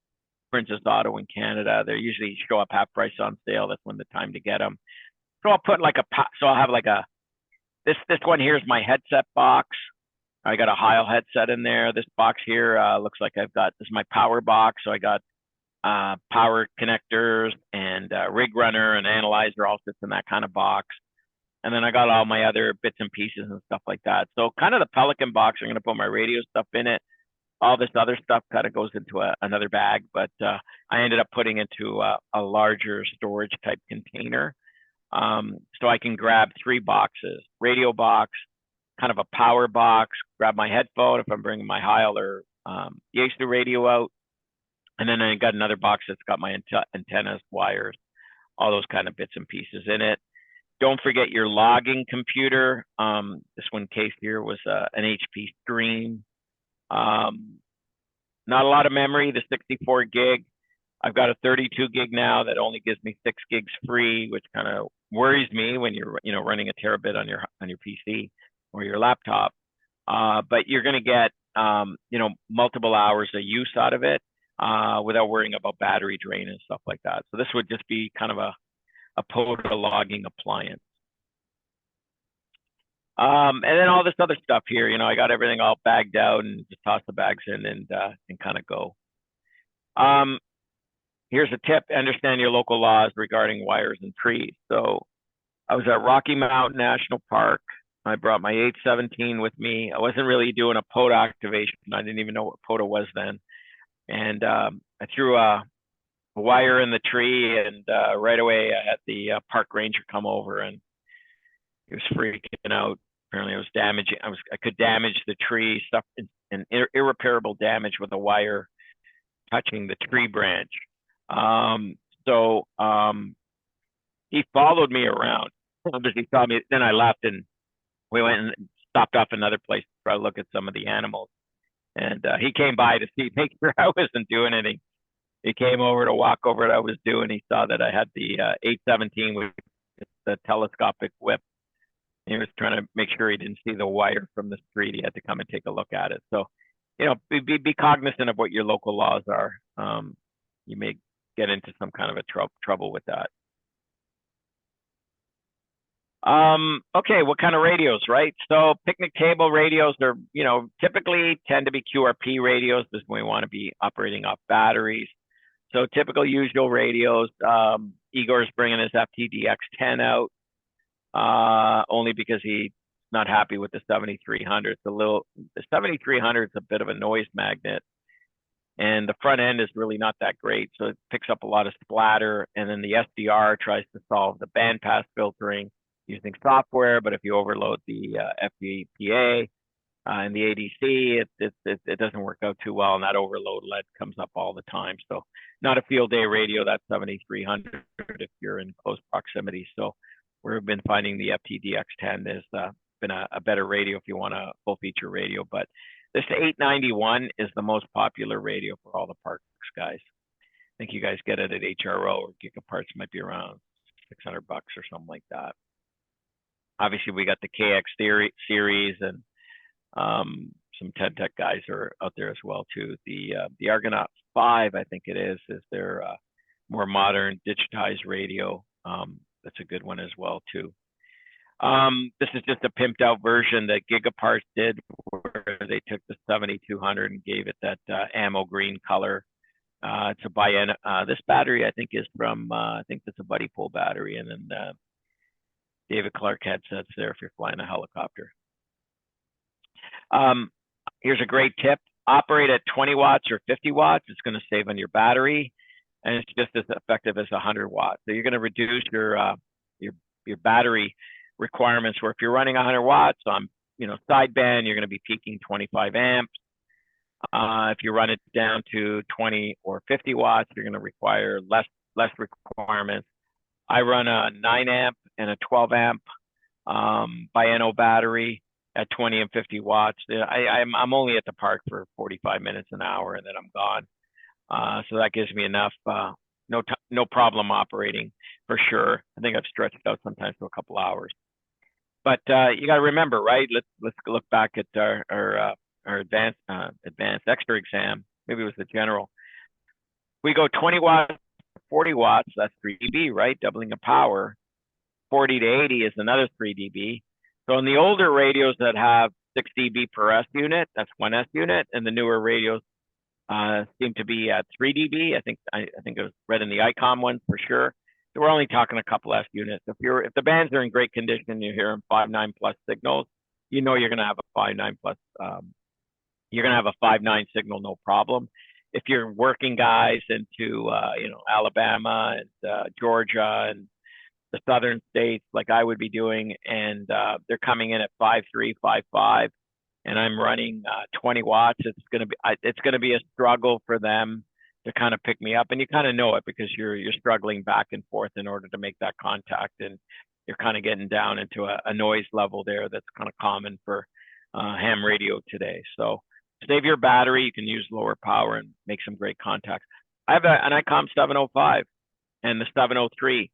Princess Auto in Canada. They usually show up half price on sale. That's when the time to get them. So I'll put I'll have this one here is my headset box. I got a Heil headset in there. This box here looks like this is my power box. So I got power connectors and rig runner and analyzer all sits in that kind of box. And then I got all my other bits and pieces and stuff like that. So kind of the Pelican box, I'm going to put my radio stuff in it. All this other stuff kind of goes into another bag, but I ended up putting into a larger storage type container. So I can grab 3 boxes, radio box, kind of a power box, grab my headphone if I'm bringing my Heil or Yaesu radio out. And then I got another box that's got my antennas, wires, all those kind of bits and pieces in it. Don't forget your logging computer. This one case here was an HP Stream. Not a lot of memory, the 64 gig. I've got a 32 gig now that only gives me 6 gigs free, which kind of worries me when you're running a terabit on your PC or your laptop. But you're going to get multiple hours of use out of it without worrying about battery drain and stuff like that. So this would just be kind of a POTA logging appliance. And then all this other stuff here, I got everything all bagged out and just toss the bags in and kind of go. Here's a tip: understand your local laws regarding wires and trees. So I was at Rocky Mountain National Park. I brought my 817 with me. I wasn't really doing a POTA activation. I didn't even know what POTA was then. And I threw a wire in the tree, and right away I had the park ranger come over, and he was freaking out. Apparently, I was damaging. I could damage the tree, stuff, and irreparable damage with a wire touching the tree branch. So he followed me around because he saw me. Then I left, and we went and stopped off another place to try to look at some of the animals. And he came by to make sure I wasn't doing anything. He came over to walk over what I was doing. He saw that I had the 817 with the telescopic whip. He was trying to make sure he didn't see the wire from the street. He had to come and take a look at it. So, be cognizant of what your local laws are. You may get into some kind of a trouble with that. Okay, what kind of radios, right? So picnic table radios are, typically tend to be QRP radios. This is when we want to be operating off batteries. So typical usual radios. Igor's bringing his FTDX10 out. Only because he's not happy with the 7300. The 7300 is a bit of a noise magnet, and the front end is really not that great. So it picks up a lot of splatter, and then the SDR tries to solve the bandpass filtering. using software, but if you overload the FVPA and the ADC, it doesn't work out too well, and that overload lead comes up all the time. So not a field day radio. That's 7300 if you're in close proximity. So we've been finding the FTDX10 has been a better radio if you want a full feature radio. But this 891 is the most popular radio for all the parks guys. I think you guys get it at HRO or Gigaparts, might be around $600 or something like that. Obviously, we got the KX series and some 10 Tech guys are out there as well too. The Argonaut 5, I think it is their more modern digitized radio. That's a good one as well too. This is just a pimped out version that Gigaparts did, where they took the 7200 and gave it that ammo green color. It's a biennial. This battery, I think, is from, I think that's a buddy pull battery. And then David Clark headsets there if you're flying a helicopter. Here's a great tip. Operate at 20 watts or 50 watts. It's going to save on your battery. And it's just as effective as 100 watts. So you're going to reduce your battery requirements, where if you're running 100 watts on, sideband, you're going to be peaking 25 amps. If you run it down to 20 or 50 watts, you're going to require less requirements. I run a 9 amp and a 12 amp biennial battery at 20 and 50 watts. I'm only at the park for 45 minutes, an hour, and then I'm gone. So that gives me enough, no problem operating for sure. I think I've stretched out sometimes to a couple hours. But you got to remember, right? Let's look back at our advanced extra exam. Maybe it was the general. We go 20 watts, 40 watts. That's 3 dB, right? Doubling the power. 40 to 80 is another 3 dB. So in the older radios that have 6 dB per S unit, that's 1 S unit, and the newer radios seem to be at 3 dB. I think it was read in the ICOM one for sure. So we're only talking a couple S units. If the bands are in great condition, you hear them 5.9 plus signals, you're going to have a 5.9 plus. You're going to have a 5.9 signal, no problem. If you're working guys into Alabama and Georgia and the southern states, like I would be doing, and they're coming in at 5.3, 5.5, and I'm running 20 watts, it's going to be a struggle for them to kind of pick me up, and you kind of know it because you're struggling back and forth in order to make that contact, and you're kind of getting down into a noise level there that's kind of common for ham radio today. So save your battery. You can use lower power and make some great contacts. I have an ICOM 705 and the 703.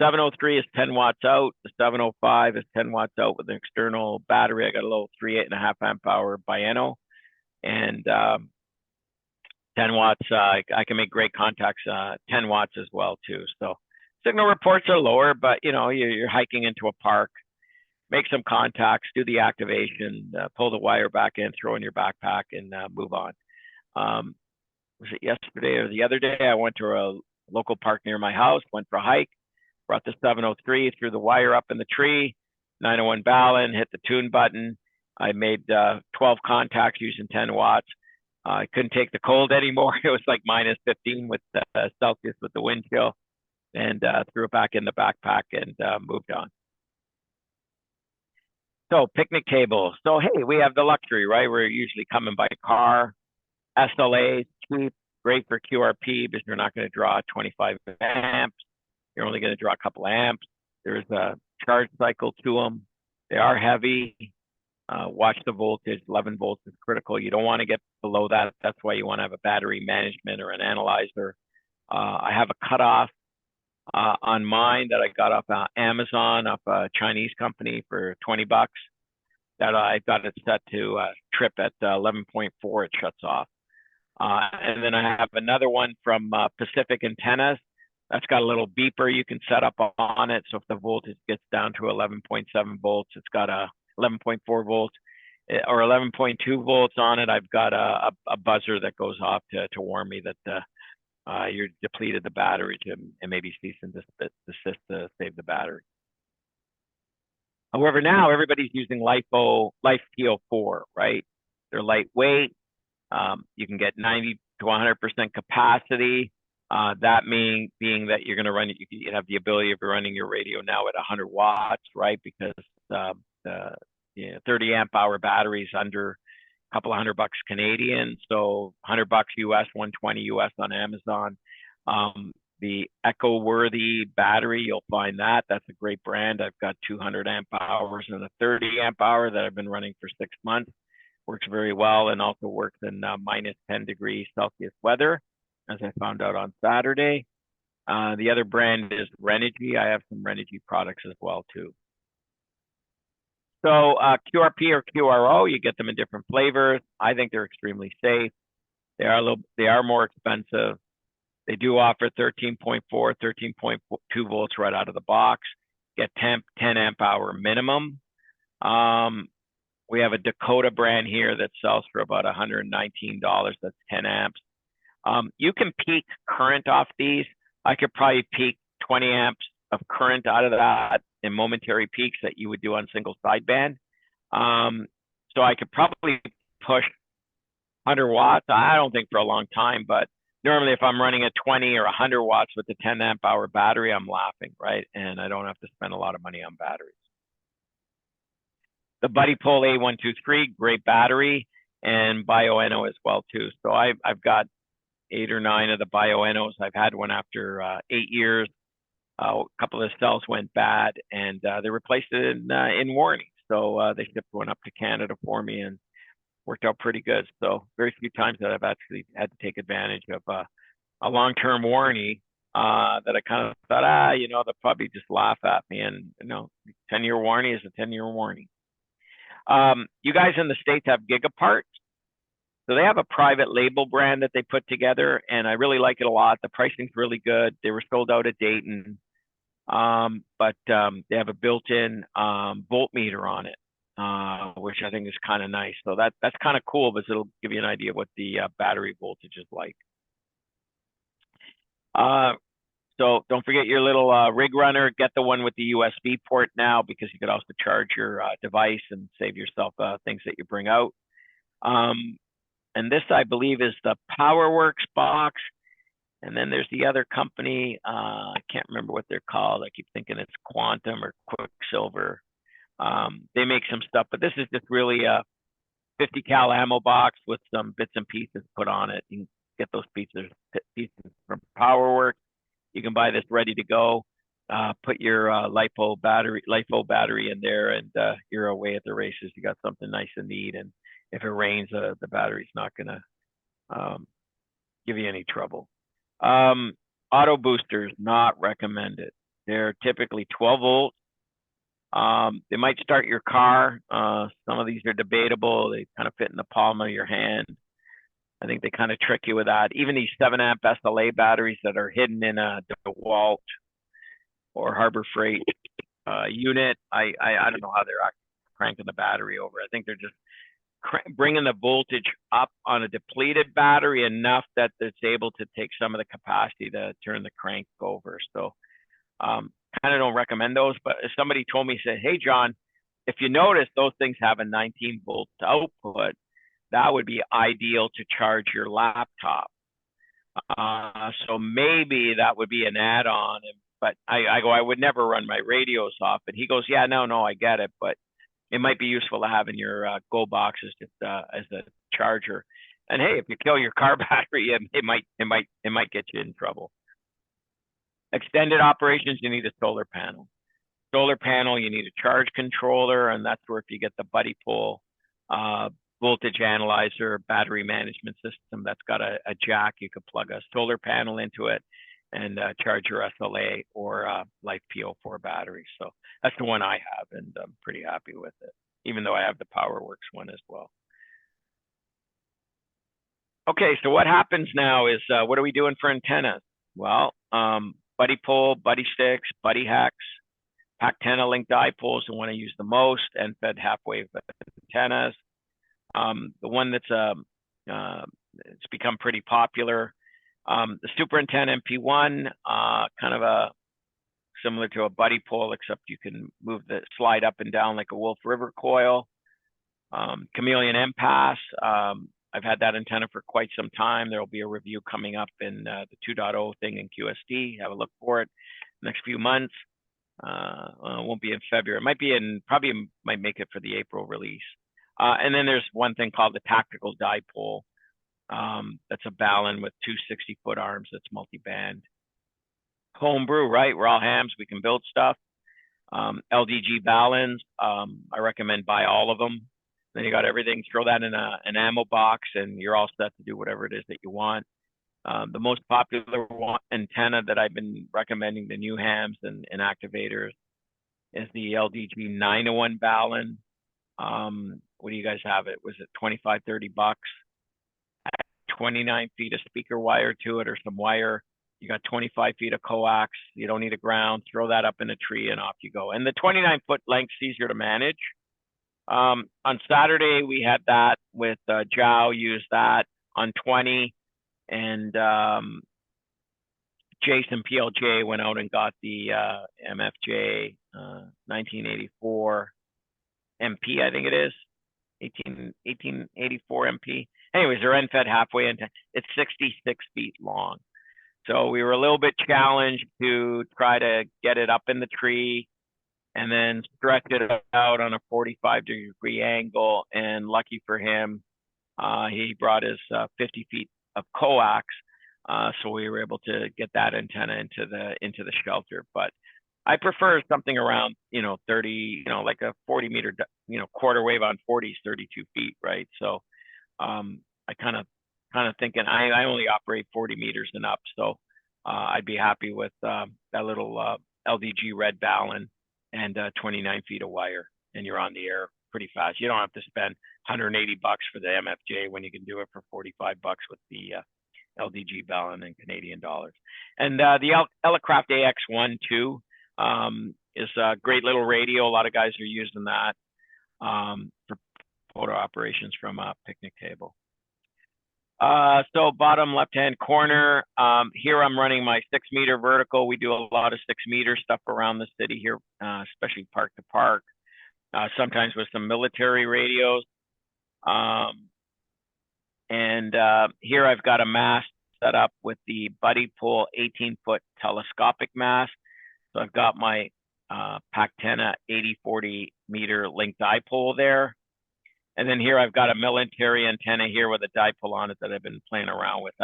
703 is 10 watts out. The 705 is 10 watts out with an external battery. I got a little 3.5 amp hour biennial, and 10 watts. I can make great contacts. 10 watts as well too. So signal reports are lower, but you're hiking into a park. Make some contacts, do the activation, pull the wire back in, throw in your backpack, and move on. Was it yesterday or the other day? I went to a local park near my house, went for a hike, brought the 703, threw the wire up in the tree, 901 Ballon, hit the tune button. I made 12 contacts using 10 watts. I couldn't take the cold anymore. It was like minus 15 with Celsius with the wind chill, and threw it back in the backpack and moved on. So picnic tables. So, hey, we have the luxury, right? We're usually coming by car. SLA, cheap, great for QRP because you're not going to draw 25 amps. You're only going to draw a couple amps. There's a charge cycle to them. They are heavy. Watch the voltage. 11 volts is critical. You don't want to get below that. That's why you want to have a battery management or an analyzer. I have a cutoff on mine that I got off Amazon, off a Chinese company for $20. That I got it set to trip at 11.4. It shuts off. And then I have another one from Pacific Antennas. That's got a little beeper you can set up on it. So if the voltage gets down to 11.7 volts, it's got a 11.4 volts or 11.2 volts on it. I've got a buzzer that goes off to warn me that you're depleted the battery and maybe cease and desist to save the battery. However, now everybody's using Life TO4, right? They're lightweight. You can get 90 to 100% capacity. That being that you're going to run it, you have the ability of running your radio now at 100 watts, right? Because the 30 amp hour batteries under a couple of $100 Canadian, so $100 US, 120 US on Amazon. The Echo Worthy battery, you'll find that's a great brand. I've got 200 amp hours and a 30 amp hour that I've been running for 6 months. Works very well, and also works in minus 10 degrees Celsius weather, as I found out on Saturday. The other brand is Renogy. I have some Renogy products as well too. So QRP or QRO, you get them in different flavors. I think they're extremely safe. They are more expensive. They do offer 13.4, 13.2 volts right out of the box. Get 10 amp hour minimum. We have a Dakota brand here that sells for about $119. That's 10 amps. You can peak current off these. I could probably peak 20 amps of current out of that in momentary peaks that you would do on single sideband. So I could probably push 100 watts. I don't think for a long time, but normally if I'm running at 20 or 100 watts with the 10 amp hour battery, I'm laughing, right? And I don't have to spend a lot of money on batteries. The Buddy Pull A123, great battery, and Bioenno as well too. So I've got 8 or 9 of the Bioennos. I've had one after 8 years. A couple of the cells went bad, and they replaced it in warranty. So they shipped one up to Canada for me, and worked out pretty good. So very few times that I've actually had to take advantage of a long-term warranty that I kind of thought, they'll probably just laugh at me. And 10-year warranty is a 10-year warranty. You guys in the States have Gigaparts. So they have a private label brand that they put together, and I really like it a lot. The pricing's really good. They were sold out at Dayton, but they have a built-in voltmeter on it, which I think is kind of nice. So that's kind of cool, because it'll give you an idea of what the battery voltage is like. So don't forget your little rig runner. Get the one with the USB port now, because you could also charge your device and save yourself things that you bring out. And this, I believe, is the PowerWorks box. And then there's the other company. I can't remember what they're called. I keep thinking it's Quantum or Quicksilver. They make some stuff, but this is just really a 50 cal ammo box with some bits and pieces put on it. You can get those pieces from PowerWorks. You can buy this ready to go. Put your LiPo battery in there, and you're away at the races. You got something nice and neat. And if it rains, the battery's not gonna give you any trouble. Auto boosters, not recommended. They're typically 12 volts. They might start your car. Some of these are debatable. They kind of fit in the palm of your hand. I think they kind of trick you with that. Even these 7 amp SLA batteries that are hidden in a DeWalt or Harbor Freight unit, I don't know how they're actually cranking the battery over. I think they're just bringing the voltage up on a depleted battery enough that it's able to take some of the capacity to turn the crank over. So kind of don't recommend those. But if somebody told me, said, hey, John, if you notice, those things have a 19 volt output, that would be ideal to charge your laptop. So maybe that would be an add-on. But I go, I would never run my radios off. And he goes, yeah, no, I get it. But it might be useful to have in your Go boxes just as a charger. And hey, if you kill your car battery, it might get you in trouble. Extended operations, you need a solar panel. Solar panel, you need a charge controller, and that's where if you get the Buddy Pull voltage analyzer, battery management system that's got a jack, you could plug a solar panel into it and charge your SLA or Life PO4 battery. So that's the one I have, and I'm pretty happy with it, even though I have the PowerWorks one as well. Okay, so what happens now is, what are we doing for antennas? Well, Buddy Pull, Buddy Sticks, Buddy Hex, Pac-10 link dipole is the one I use the most, and fed half-wave antennas. The one that's it's become pretty popular. The Super Antenna MP1, kind of similar to a Buddy Pull, except you can slide up and down like a Wolf River coil. Chameleon M-Pass, I've had that antenna for quite some time. There'll be a review coming up in the 2.0 thing in QSD. Have a look for it next few months. It won't be in February. It might be might make it for the April release. And then there's one thing called the tactical dipole. That's a Balun with two 60-foot arms that's multi-band. Homebrew, right? We're all hams. We can build stuff. LDG Baluns. I recommend buy all of them. Then you got everything. Throw that in an ammo box, and you're all set to do whatever it is that you want. The most popular antenna that I've been recommending to new hams and activators is the LDG 901 Balun. What do you guys have it? Was it 25, 30 bucks? 29 feet of speaker wire to it or some wire. You got 25 feet of coax. You don't need a ground. Throw that up in a tree and off you go. And the 29-foot length's easier to manage. On Saturday, we had that with Jow use that on 20. And Jason PLJ went out and got the MFJ 1984 MP, I think it is. 1884 MP. Anyways, they're end-fed halfway into, it's 66 feet long. So we were a little bit challenged to try to get it up in the tree and then stretch it out on a 45-degree angle. And lucky for him, he brought his 50 feet of coax. So we were able to get that antenna into the shelter. But I prefer something around, 30, like a 40 meter, quarter wave on 40 is 32 feet, right? So I kind of thinking I only operate 40 meters and up. So I'd be happy with that little LDG red Balun and 29 feet of wire, and you're on the air pretty fast. You don't have to spend 180 bucks for the MFJ when you can do it for 45 bucks with the LDG Balun in Canadian dollars. And the Elecraft AX1 too is a great little radio. A lot of guys are using that for photo operations from a picnic table. So bottom left-hand corner, here I'm running my 6-meter vertical. We do a lot of 6-meter stuff around the city here, especially park to park, sometimes with some military radios. And here I've got a mast set up with the Buddy Pull 18-foot telescopic mast. So I've got my Pactena 80-40 meter link dipole there. And then here I've got a military antenna here with a dipole on it that I've been playing around with.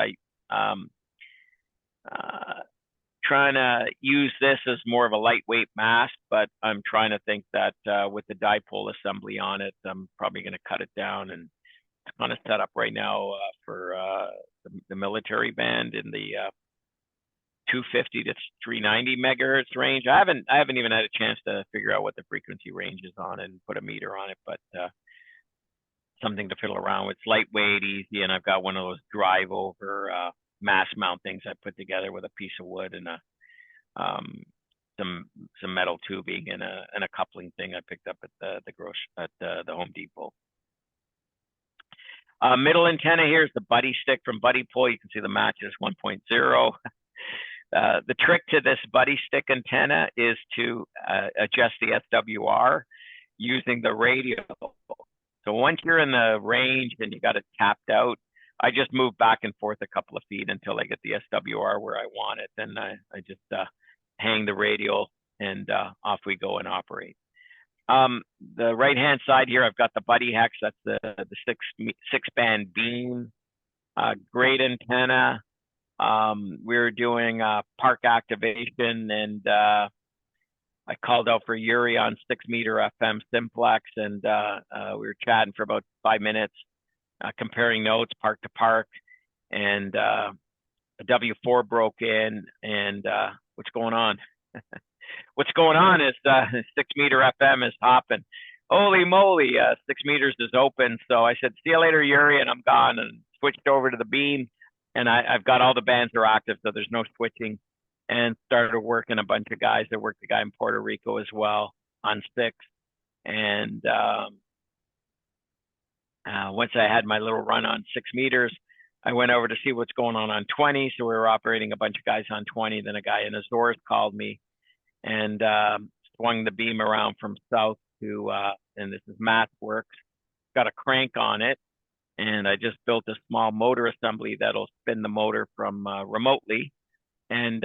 Trying to use this as more of a lightweight mast, but I'm trying to think that with the dipole assembly on it, I'm probably going to cut it down, and it's kind of set up right now for the military band in the 250 to 390 megahertz range. I haven't even had a chance to figure out what the frequency range is on it and put a meter on it, but something to fiddle around with. It's lightweight, easy, and I've got one of those drive over mast mount things I put together with a piece of wood and some metal tubing and a coupling thing I picked up at the Home Depot. Middle antenna here is the Buddy stick from Buddy Pull. You can see the match is 1.0. The trick to this Buddy stick antenna is to adjust the SWR using the radio. So once you're in the range and you got it tapped out, I just move back and forth a couple of feet until I get the SWR where I want it. Then I just hang the radio and off we go and operate. The right-hand side here, I've got the Buddy Hex. That's the six-band beam. Great antenna. We're doing park activation, and I called out for Yuri on 6-meter FM simplex, and we were chatting for about 5 minutes, comparing notes park to park, and a W4 broke in, and what's going on? What's going on is 6-meter FM is hopping. Holy moly, 6 meters is open. So I said, see you later, Yuri, and I'm gone, and switched over to the beam, and I've got all the bands are active, so there's no switching. And started working a bunch of guys. I worked a guy in Puerto Rico as well on 6. And once I had my little run on 6 meters, I went over to see what's going on 20. So we were operating a bunch of guys on 20. Then a guy in Azores called me and swung the beam around from south to, and this is MathWorks, got a crank on it. and I just built a small motor assembly that'll spin the motor from remotely, and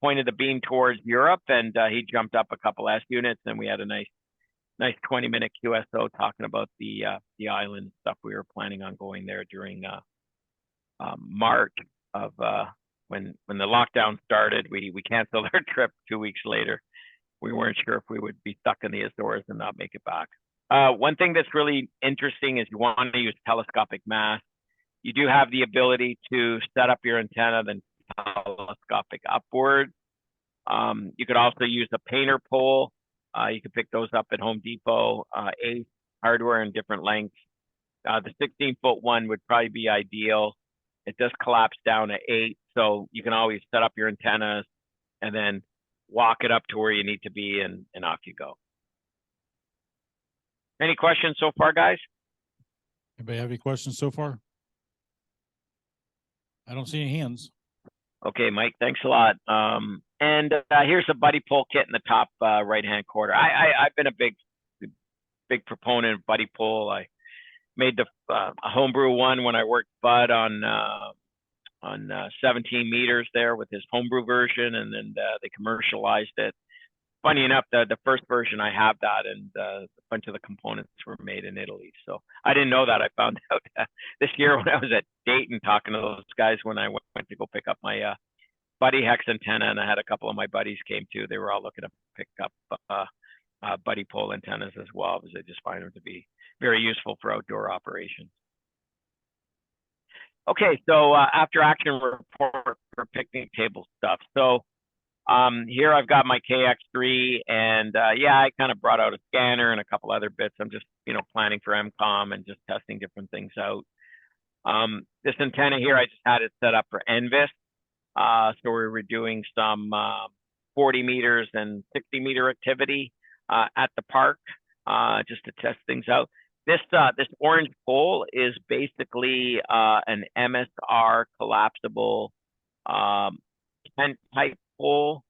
pointed the beam towards Europe, and he jumped up a couple S units, and we had a nice 20-minute QSO talking about the island stuff. We were planning on going there during March of when the lockdown started. We canceled our trip 2 weeks later. We weren't sure if we would be stuck in the Azores and not make it back. One thing that's really interesting is you want to use telescopic mast. You do have the ability to set up your antenna, then telescopic upward. You could also use a painter pole. You can pick those up at Home Depot, Ace Hardware in different lengths. The 16-foot one would probably be ideal. It does collapse down to 8, so you can always set up your antennas and then walk it up to where you need to be, and off you go. Any questions so far, guys? Anybody have any questions so far? I don't see any hands. Okay, Mike, thanks a lot. And here's a buddy pole kit in the top right-hand corner. I've been a big proponent of buddy pole. I made a homebrew one when I worked Bud on 17 meters there with his homebrew version, and then they commercialized it. Funny enough, the first version I have that, and a bunch of the components were made in Italy. So I didn't know that. I found out this year when I was at Dayton talking to those guys when I went to go pick up my Buddy Hex antenna, and I had a couple of my buddies came too. They were all looking to pick up buddy pole antennas as well, because I just find them to be very useful for outdoor operations. Okay, so after action report for picnic table stuff. So here I've got my KX3, and yeah, I kind of brought out a scanner and a couple other bits. I'm just, planning for MCOM and just testing different things out. This antenna here, I just had it set up for NVIS. So we were doing some 40 meters and 60 meter activity at the park, just to test things out. This orange pole is basically an MSR collapsible tent type pole.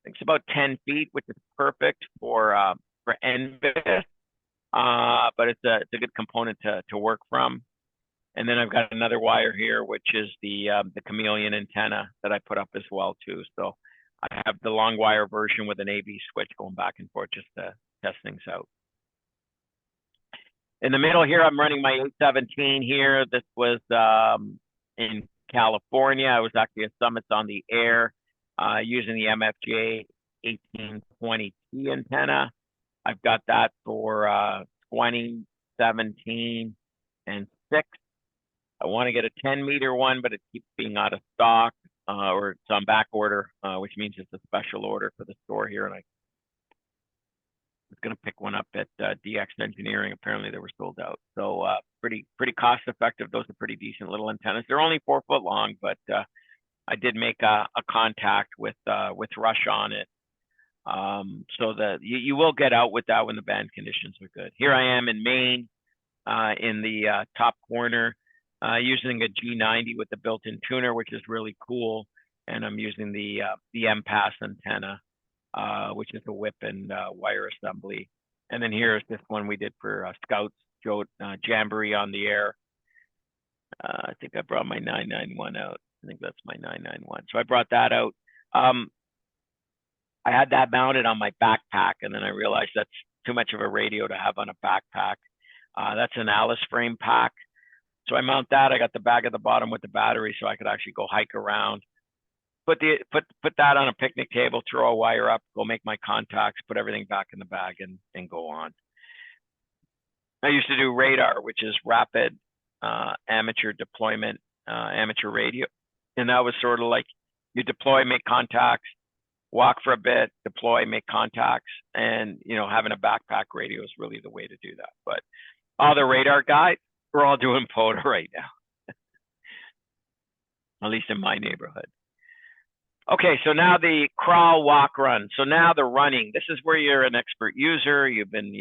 It's about 10 feet, which is perfect for NVIS, but it's a good component to work from. And then I've got another wire here, which is the chameleon antenna that I put up as well too. So I have the long wire version with an AB switch going back and forth just to test things out. In the middle here, I'm running my 817 here. This was in California. I was actually at Summits on the Air using the MFJ 1820T antenna. I've got that for 20, 17, and 6. I want to get a 10 meter one, but it keeps being out of stock, or it's on back order, which means it's a special order for the store here. And I was going to pick one up at DX Engineering. Apparently they were sold out. So pretty cost effective. Those are pretty decent little antennas. They're only 4 foot long, but I did make a contact with Rush on it. So that you will get out with that when the band conditions are good. Here I am in Maine, in the top corner, using a G90 with the built-in tuner, which is really cool. And I'm using the M-Pass antenna, which is a whip and wire assembly. And then here's this one we did for Scouts, Jamboree on the Air. I think I brought my 991 out. I think that's my 991. So I brought that out. I had that mounted on my backpack, and then I realized that's too much of a radio to have on a backpack. That's an Alice frame pack. So I mount that. I got the bag at the bottom with the battery, so I could actually go hike around. Put that on a picnic table, throw a wire up, go make my contacts, put everything back in the bag, and go on. I used to do radar, which is rapid amateur deployment, amateur radio. And that was sort of like you deploy, make contacts, walk for a bit, deploy, make contacts, and having a backpack radio is really the way to do that. But all the radar guys, we're all doing POTA right now, at least in my neighborhood. Okay, so now the crawl, walk, run. So now the running. This is where you're an expert user. You've been,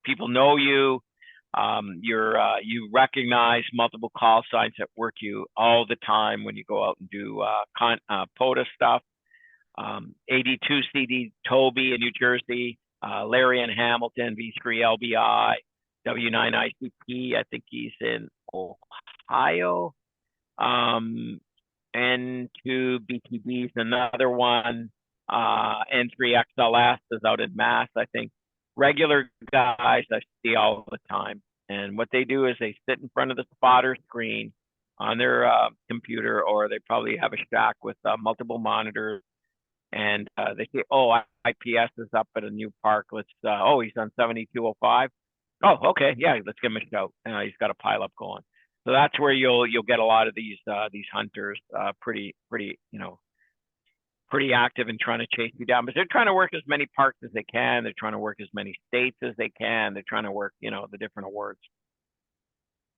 people know you. You recognize multiple call signs that work you all the time when you go out and do POTA stuff. 82 CD Toby in New Jersey, Larry and Hamilton, V3 LBI. W9 ICP. I think he's in Ohio. N2 BTB is another one. N3 XLS is out in Mass, I think. Regular guys I see all the time. And what they do is they sit in front of the spotter screen on their computer, or they probably have a shack with multiple monitors. And they say, oh, IPS is up at a new park. Let's, oh, he's on 7205. Oh, okay, yeah, let's give him a shout. He's got a pileup going. So that's where you'll get a lot of these hunters pretty pretty active in trying to chase you down. But they're trying to work as many parks as they can. They're trying to work as many states as they can. They're trying to work, the different awards.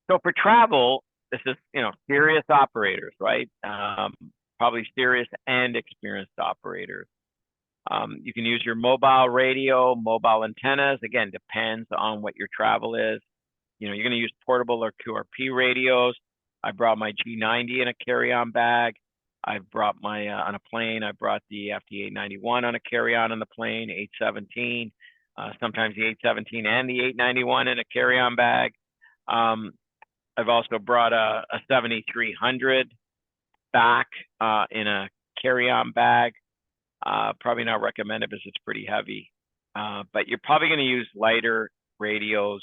So for travel, this is, serious operators, right? Probably serious and experienced operators. You can use your mobile radio, mobile antennas. Again, depends on what your travel is. You're going to use portable or QRP radios. I brought my G90 in a carry-on bag. I brought my, on a plane, I brought the FD891 on a carry-on the plane, 817. Sometimes the 817 and the 891 in a carry-on bag. I've also brought a 7300 back in a carry-on bag. Probably not recommended because it's pretty heavy. But you're probably going to use lighter radios,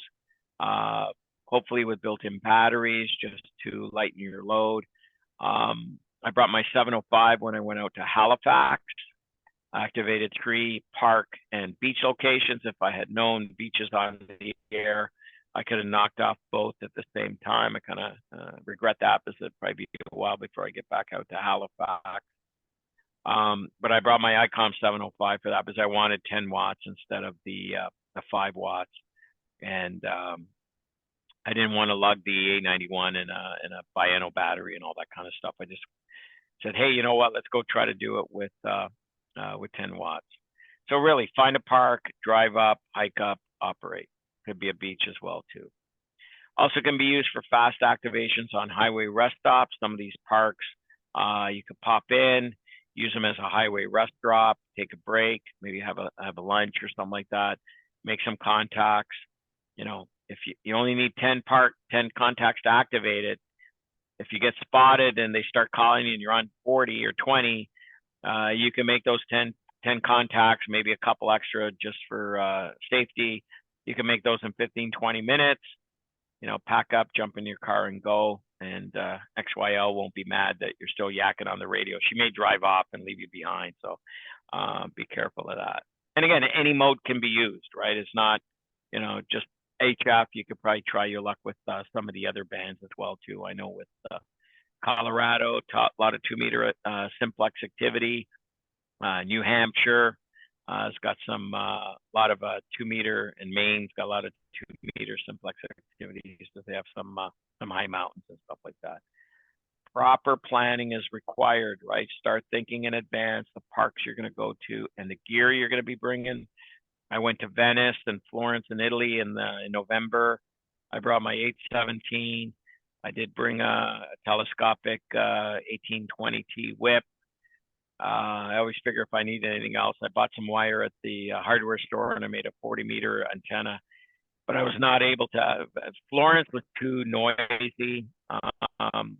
hopefully with built-in batteries just to lighten your load. I brought my 705 when I went out to Halifax. I activated 3 park and beach locations. If I had known beaches on the air, I could have knocked off both at the same time. I kind of regret that because it'd probably be a while before I get back out to Halifax. But I brought my ICOM 705 for that because I wanted 10 watts instead of the 5 watts. And I didn't want to lug the 891 in a Bieno battery and all that kind of stuff. I just said, hey, you know what? Let's go try to do it with 10 watts. So really, find a park, drive up, hike up, operate. Could be a beach as well too. Also can be used for fast activations on highway rest stops. Some of these parks, you could pop in, use them as a highway rest drop, take a break, maybe have a lunch or something like that. Make some contacts. If you only need 10 contacts to activate it, if you get spotted and they start calling you and you're on 40 or 20, you can make those 10 contacts, maybe a couple extra just for safety. You can make those in 15, 20 minutes, pack up, jump in your car and go. And XYL won't be mad that you're still yakking on the radio. She may drive off and leave you behind. So be careful of that. And again, any mode can be used, right? It's not, just HF. You could probably try your luck with some of the other bands as well too. I know with Colorado, a lot of 2-meter simplex activity. New Hampshire has got some lot of 2-meter, and Maine's got a lot of 2-meter simplex activities because they have some high mountains and stuff like that. Proper planning is required, right? Start thinking in advance, the parks you're going to go to and the gear you're going to be bringing. I went to Venice and Florence in Italy in November. I brought my 817. I did bring a telescopic 1820T whip. I always figure if I need anything else, I bought some wire at the hardware store and I made a 40-meter antenna. But I was not able to. Florence was too noisy. A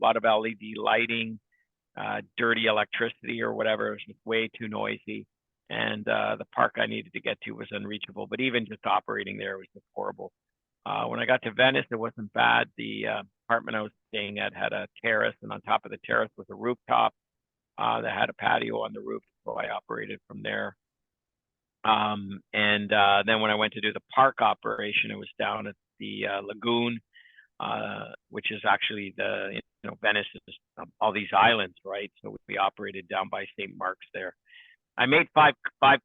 lot of LED lighting, dirty electricity or whatever. It was way too noisy. And the park I needed to get to was unreachable. But even just operating there was just horrible. When I got to Venice, it wasn't bad. The apartment I was staying at had a terrace, and on top of the terrace was a rooftop that had a patio on the roof. So I operated from there. Then when I went to do the park operation, it was down at the lagoon, which is actually Venice is all these islands, right? So we operated down by St. Mark's there. I made five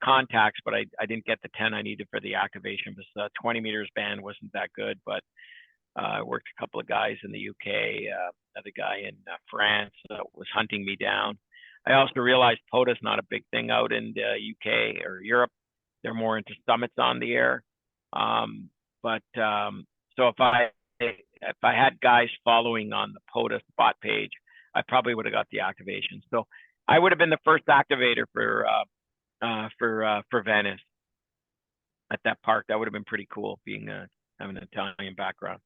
contacts, but I didn't get the 10 I needed for the activation because 20 meters band wasn't that good. But I worked a couple of guys in the UK, another guy in France was hunting me down. I also realized POTA's not a big thing out in the UK or Europe. They're more into summits on the air. So if I had guys following on the POTA spot page, I probably would have got the activation. So I would have been the first activator for Venice at that park. That would have been pretty cool, being have an Italian background.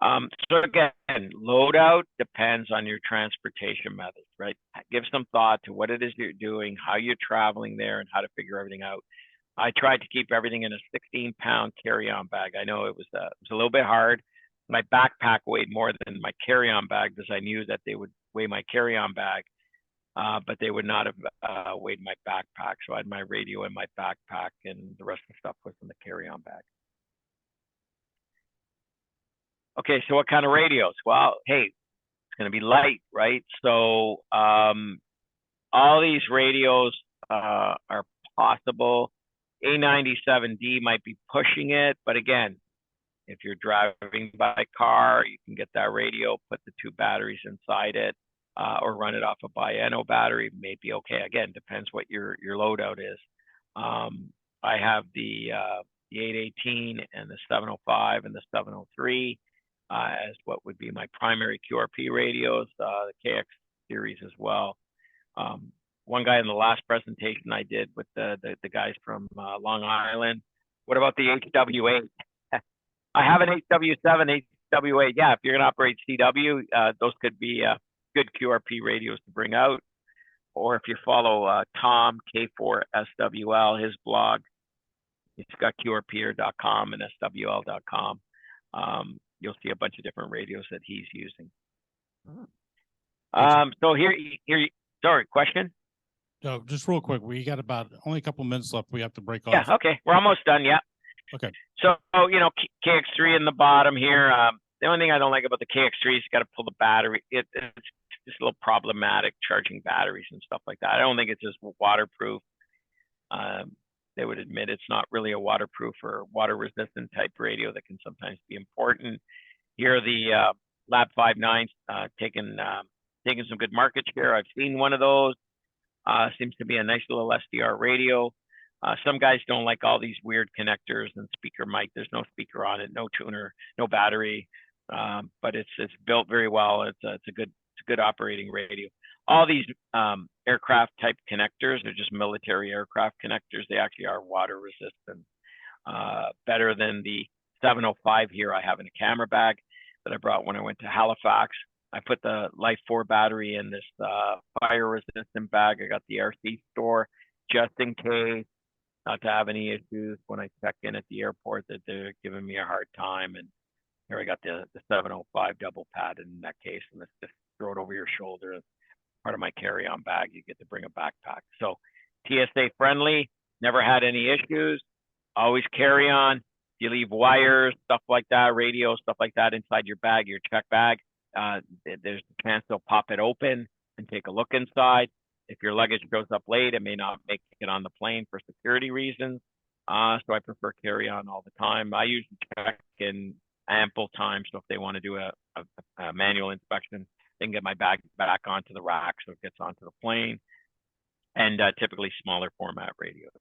So again, loadout depends on your transportation methods, right? Give some thought to what it is you're doing, how you're traveling there, and how to figure everything out. I tried to keep everything in a 16-pound carry-on bag. I know it was a little bit hard. My backpack weighed more than my carry-on bag because I knew that they would weigh my carry-on bag, but they would not have weighed my backpack. So I had my radio in my backpack, and the rest of the stuff was in the carry-on bag. Okay, so what kind of radios? Well, hey, it's going to be light, right? So all these radios are possible. A97D might be pushing it, but again, if you're driving by car, you can get that radio, put the 2 batteries inside it, or run it off a Bieno battery, may be okay. Again, depends what your loadout is. I have the 818 and the 705 and the 703 as what would be my primary QRP radios, the KX series as well. One guy in the last presentation I did with the guys from Long Island, what about the HW8? I have an HW7, HW8. Yeah, if you're going to operate CW, those could be good QRP radios to bring out. Or if you follow Tom, K4SWL, his blog, he's got QRPer.com and SWL.com. You'll see a bunch of different radios that he's using. So here, sorry, question? No, just real quick. We got about only a couple minutes left. We have to break off. Yeah, okay. We're almost done, yeah. Okay. So, you know, KX3 in the bottom here. The only thing I don't like about the KX3 is you got to pull the battery. It's just a little problematic charging batteries and stuff like that. I don't think it's just waterproof. They would admit it's not really a waterproof or water resistant type radio that can sometimes be important. Here are the Lab 59s taking some good market share. I've seen one of those. Seems to be a nice little SDR radio. Some guys don't like all these weird connectors and speaker mic. There's no speaker on it, no tuner, no battery, but it's built very well. It's a good operating radio. All these aircraft type connectors are just military aircraft connectors. They actually are water resistant, better than the 705 here I have in a camera bag that I brought when I went to Halifax. I put the Life 4 battery in this fire resistant bag. I got the RC store just in case, not to have any issues when I check in at the airport that they're giving me a hard time. And here I got the 705 double pad in that case, and let's just throw it over your shoulder. Part of my carry-on bag, you get to bring a backpack. So TSA friendly, never had any issues, always carry on. You leave wires, stuff like that, radio, stuff like that inside your bag, your check bag. There's a chance they'll pop it open and take a look inside. If your luggage goes up late, it may not make it on the plane for security reasons. So I prefer carry on all the time. I usually check in ample time. So if they want to do a manual inspection, they can get my bag back onto the rack so it gets onto the plane, and typically smaller format radios.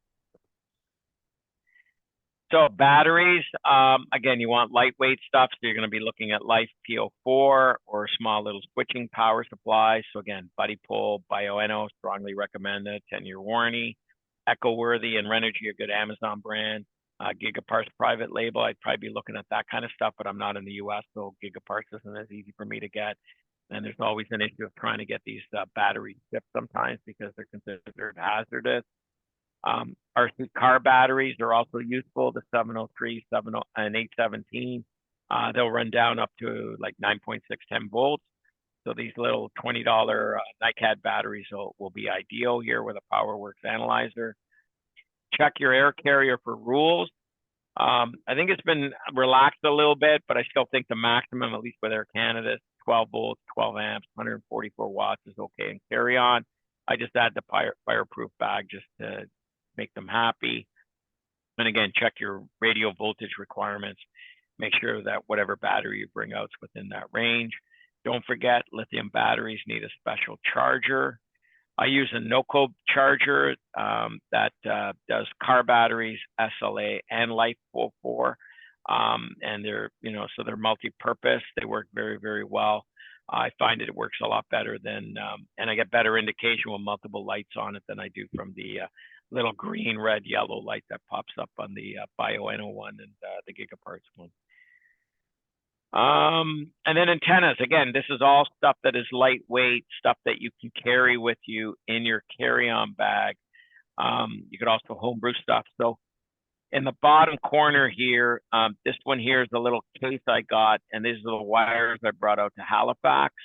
So batteries, again, you want lightweight stuff. So you're going to be looking at Life PO4 or small little switching power supplies. So again, Buddy Pull, Bioenno, strongly recommended, 10-year warranty. EcoWorthy and Renogy, a good Amazon brand. Gigaparts private label, I'd probably be looking at that kind of stuff, but I'm not in the US, so Gigaparts isn't as easy for me to get. And there's always an issue of trying to get these batteries shipped sometimes because they're considered hazardous. RC car batteries are also useful, the 703, 70, and 817. They'll run down up to like 9.610 volts. So these little $20 NiCad batteries will be ideal here with a PowerWorks analyzer. Check your air carrier for rules. I think it's been relaxed a little bit, but I still think the maximum, at least with Air Canada, 12 volts, 12 amps, 144 watts is okay and carry on. I just add the fireproof bag just to make them happy. And again, check your radio voltage requirements. Make sure that whatever battery you bring out is within that range. Don't forget, lithium batteries need a special charger. I use a NOCO charger that does car batteries, SLA, and Life 4. And they're, so they're multi-purpose. They work very, very well. I find it works a lot better than, and I get better indication with multiple lights on it than I do from the little green, red, yellow light that pops up on the Bioenno one and the Gigaparts one. And then antennas, again, this is all stuff that is lightweight, stuff that you can carry with you in your carry-on bag. You could also homebrew stuff. So in the bottom corner here, this one here is a little case I got, and these are the wires I brought out to Halifax.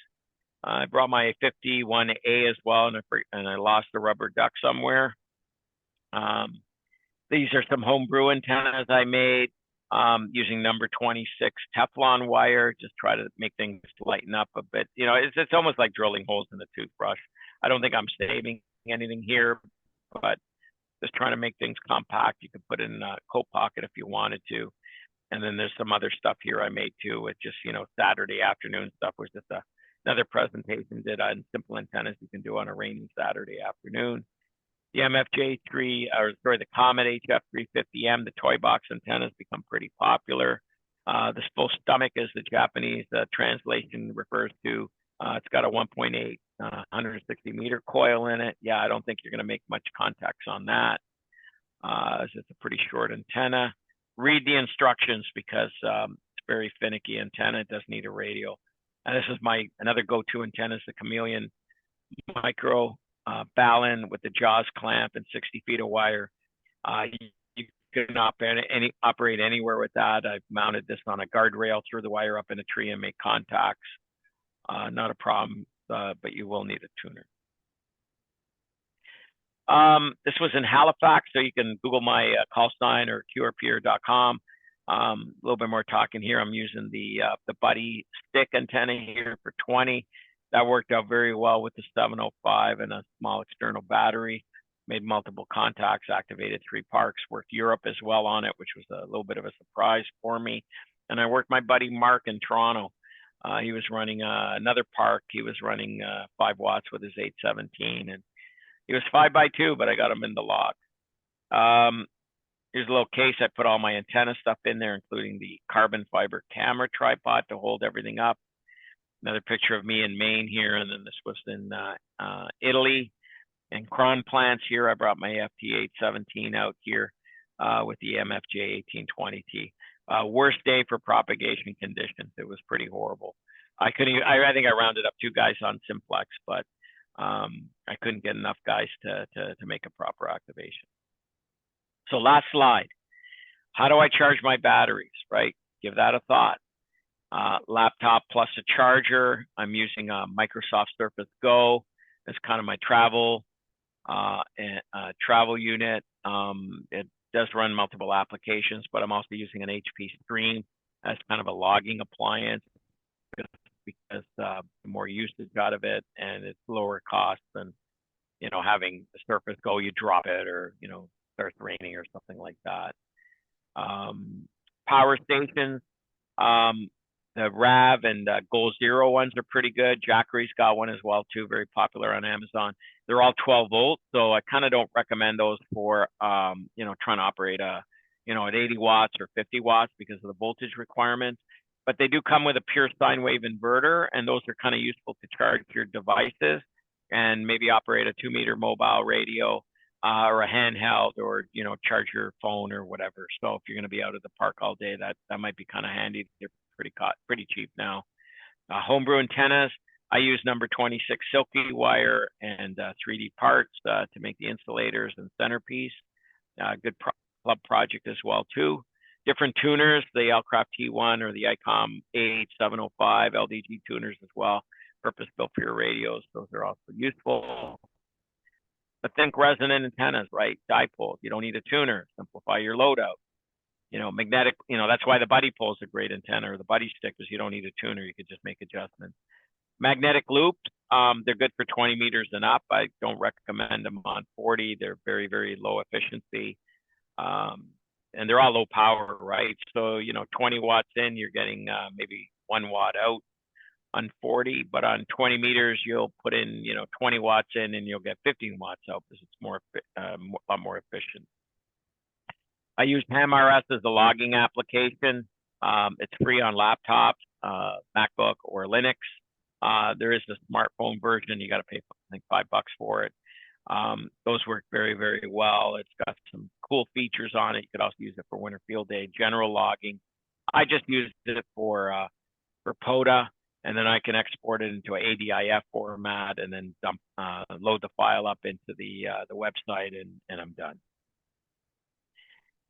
I brought my 51A as well, and I lost the rubber duck somewhere. These are some homebrew antennas I made using number 26 Teflon wire. Just try to make things lighten up a bit. You know, it's almost like drilling holes in a toothbrush. I don't think I'm saving anything here, but just trying to make things compact. You could put it in a coat pocket if you wanted to. And then there's some other stuff here I made too with just, you know, Saturday afternoon stuff was just another presentation did on simple antennas you can do on a rainy Saturday afternoon. The the Comet HF350M, the toy box antennas become pretty popular. This full stomach is the Japanese translation refers to. It's got a 1.8 160 meter coil in it. Yeah, I don't think you're going to make much contacts on that. It's a pretty short antenna. Read the instructions because it's very finicky antenna. It does need a radio. And this is another go-to antenna is the Chameleon Micro Balun with the Jaws clamp and 60 feet of wire. You can operate anywhere with that. I've mounted this on a guardrail, threw the wire up in a tree and make contacts. Not a problem, but you will need a tuner. This was in Halifax, so you can Google my call sign or qrpeer.com. A little bit more talking here. I'm using the Buddy stick antenna here for 20. That worked out very well with the 705 and a small external battery. Made multiple contacts, activated 3 parks, worked Europe as well on it, which was a little bit of a surprise for me. And I worked my buddy Mark in Toronto. He was running another park. He was running 5 watts with his 817, and he was 5x2, but I got him in the lock. Here's a little case. I put all my antenna stuff in there, including the carbon fiber camera tripod to hold everything up. Another picture of me in Maine here, and then this was in Italy. And Cron plants here, I brought my FT817 out here with the MFJ 1820T. Worst day for propagation conditions. It was pretty horrible. I think I rounded up 2 guys on simplex, but I couldn't get enough guys to make a proper activation. So last slide. How do I charge my batteries, right? Give that a thought. Laptop plus a charger. I'm using a Microsoft Surface Go. It's kind of my travel unit. It does run multiple applications, but I'm also using an HP Stream as kind of a logging appliance because the more usage out of it, and it's lower cost than, you know, having the Surface Go, you drop it or, you know, starts raining or something like that. Power stations, the RAV and Goal Zero ones are pretty good. Jackery's got one as well too, very popular on Amazon. They're all 12 volt, so I kind of don't recommend those for you know, trying to operate at 80 watts or 50 watts because of the voltage requirements. But they do come with a pure sine wave inverter, and those are kind of useful to charge your devices and maybe operate a 2-meter mobile radio or a handheld, or, you know, charge your phone or whatever. So if you're going to be out at the park all day, that might be kind of handy. They're pretty cheap now. Homebrew antennas, I use number 26 silky wire and 3D parts to make the insulators and centerpiece. Good club project as well too. Different tuners, the Lcraft T1 or the ICOM AH705 LDG tuners as well, purpose built for your radios. Those are also useful. But think resonant antennas, right? Dipoles. You don't need a tuner. Simplify your loadout. You know, magnetic, you know, that's why the Buddy pole is a great antenna, or the Buddy stick, because you don't need a tuner. You could just make adjustments. Magnetic loops, they're good for 20 meters and up. I don't recommend them on 40. They're very, very low efficiency. And they're all low power, right? So, you know, 20 watts in, you're getting maybe 1 watt out on 40, but on 20 meters, you'll put in, you know, 20 watts in and you'll get 15 watts out because it's a lot more efficient. I use HamRS as a logging application. It's free on laptops, MacBook or Linux. There is a smartphone version. You got to pay, I think, $5 for it. Those work very, very well. It's got some cool features on it. You could also use it for winter field day, general logging. I just used it for for POTA, and then I can export it into an ADIF format and then load the file up into the website, and I'm done.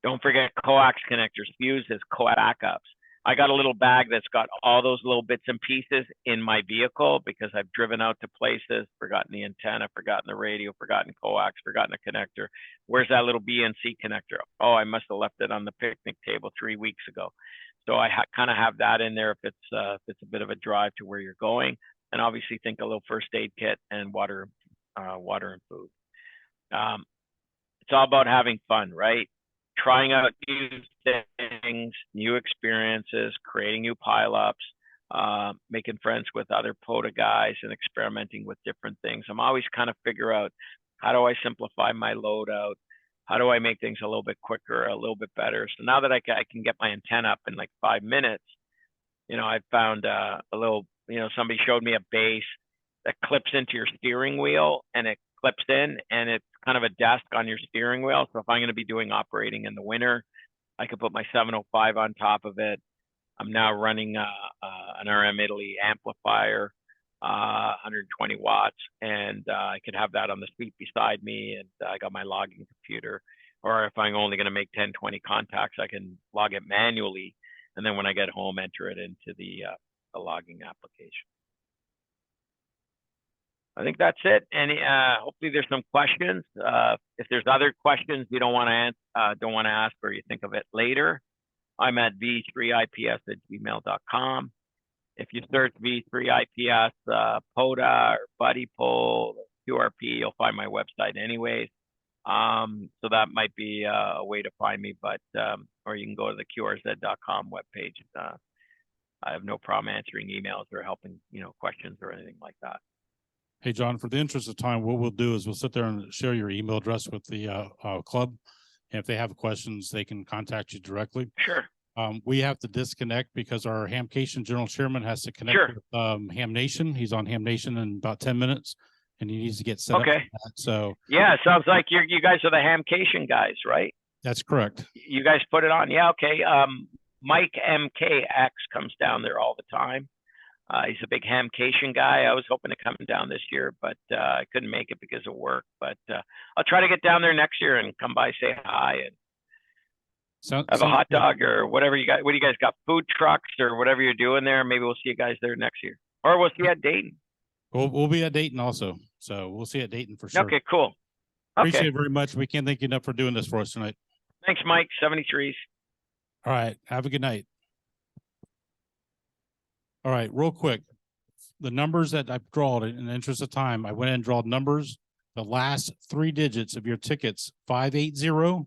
Don't forget coax connectors, fuses, coax backups. I got a little bag that's got all those little bits and pieces in my vehicle because I've driven out to places, forgotten the antenna, forgotten the radio, forgotten coax, forgotten the connector. Where's that little BNC connector? Oh, I must have left it on the picnic table 3 weeks ago. So I kind of have that in there if it's a bit of a drive to where you're going, and obviously think a little first aid kit and water and food. It's all about having fun, right? Trying out new things, new experiences, creating new pileups, making friends with other POTA guys, and experimenting with different things. I'm always kind of figure out, how do I simplify my loadout? How do I make things a little bit quicker, a little bit better? So now that I can get my antenna up in like 5 minutes, I found a little, somebody showed me a base that clips into your steering wheel, and it clips in, and it's kind of a desk on your steering wheel. So if I'm going to be doing operating in the winter, I could put my 705 on top of it. I'm now running an RM Italy amplifier, 120 watts, and I could have that on the seat beside me, and I got my logging computer. Or if I'm only going to make 10, 20 contacts, I can log it manually, and then when I get home, enter it into the logging application. I think that's it. And hopefully there's some questions. If there's other questions you don't want to ask, or you think of it later, I'm at v3ips@gmail.com. If you search V3IPS, POTA or Buddy Poll, QRP, you'll find my website anyways. So that might be a way to find me, but or you can go to the qrz.com webpage. I have no problem answering emails or helping, questions or anything like that. Hey, John, for the interest of time, what we'll do is we'll sit there and share your email address with the club. And if they have questions, they can contact you directly. Sure. We have to disconnect because our Hamcation General Chairman has to connect with Ham Nation. He's on Ham Nation in about 10 minutes, and he needs to get set up for that. So yeah, it sounds like you guys are the Hamcation guys, right? That's correct. You guys put it on. Yeah, okay. Mike MKX comes down there all the time. He's a big Hamcation guy. I was hoping to come down this year, but I couldn't make it because of work. But I'll try to get down there next year and come by, say hi, and have a hot dog or whatever you got. What do you guys got? Food trucks or whatever you're doing there? Maybe we'll see you guys there next year, or we'll see you at Dayton. We'll be at Dayton also, so we'll see you at Dayton for sure. Okay, cool. Appreciate it very much. We can't thank you enough for doing this for us tonight. Thanks, Mike. 73s. All right. Have a good night. All right, real quick. The numbers that I've drawn, in the interest of time, I went and drawn numbers. The last 3 digits of your tickets, 580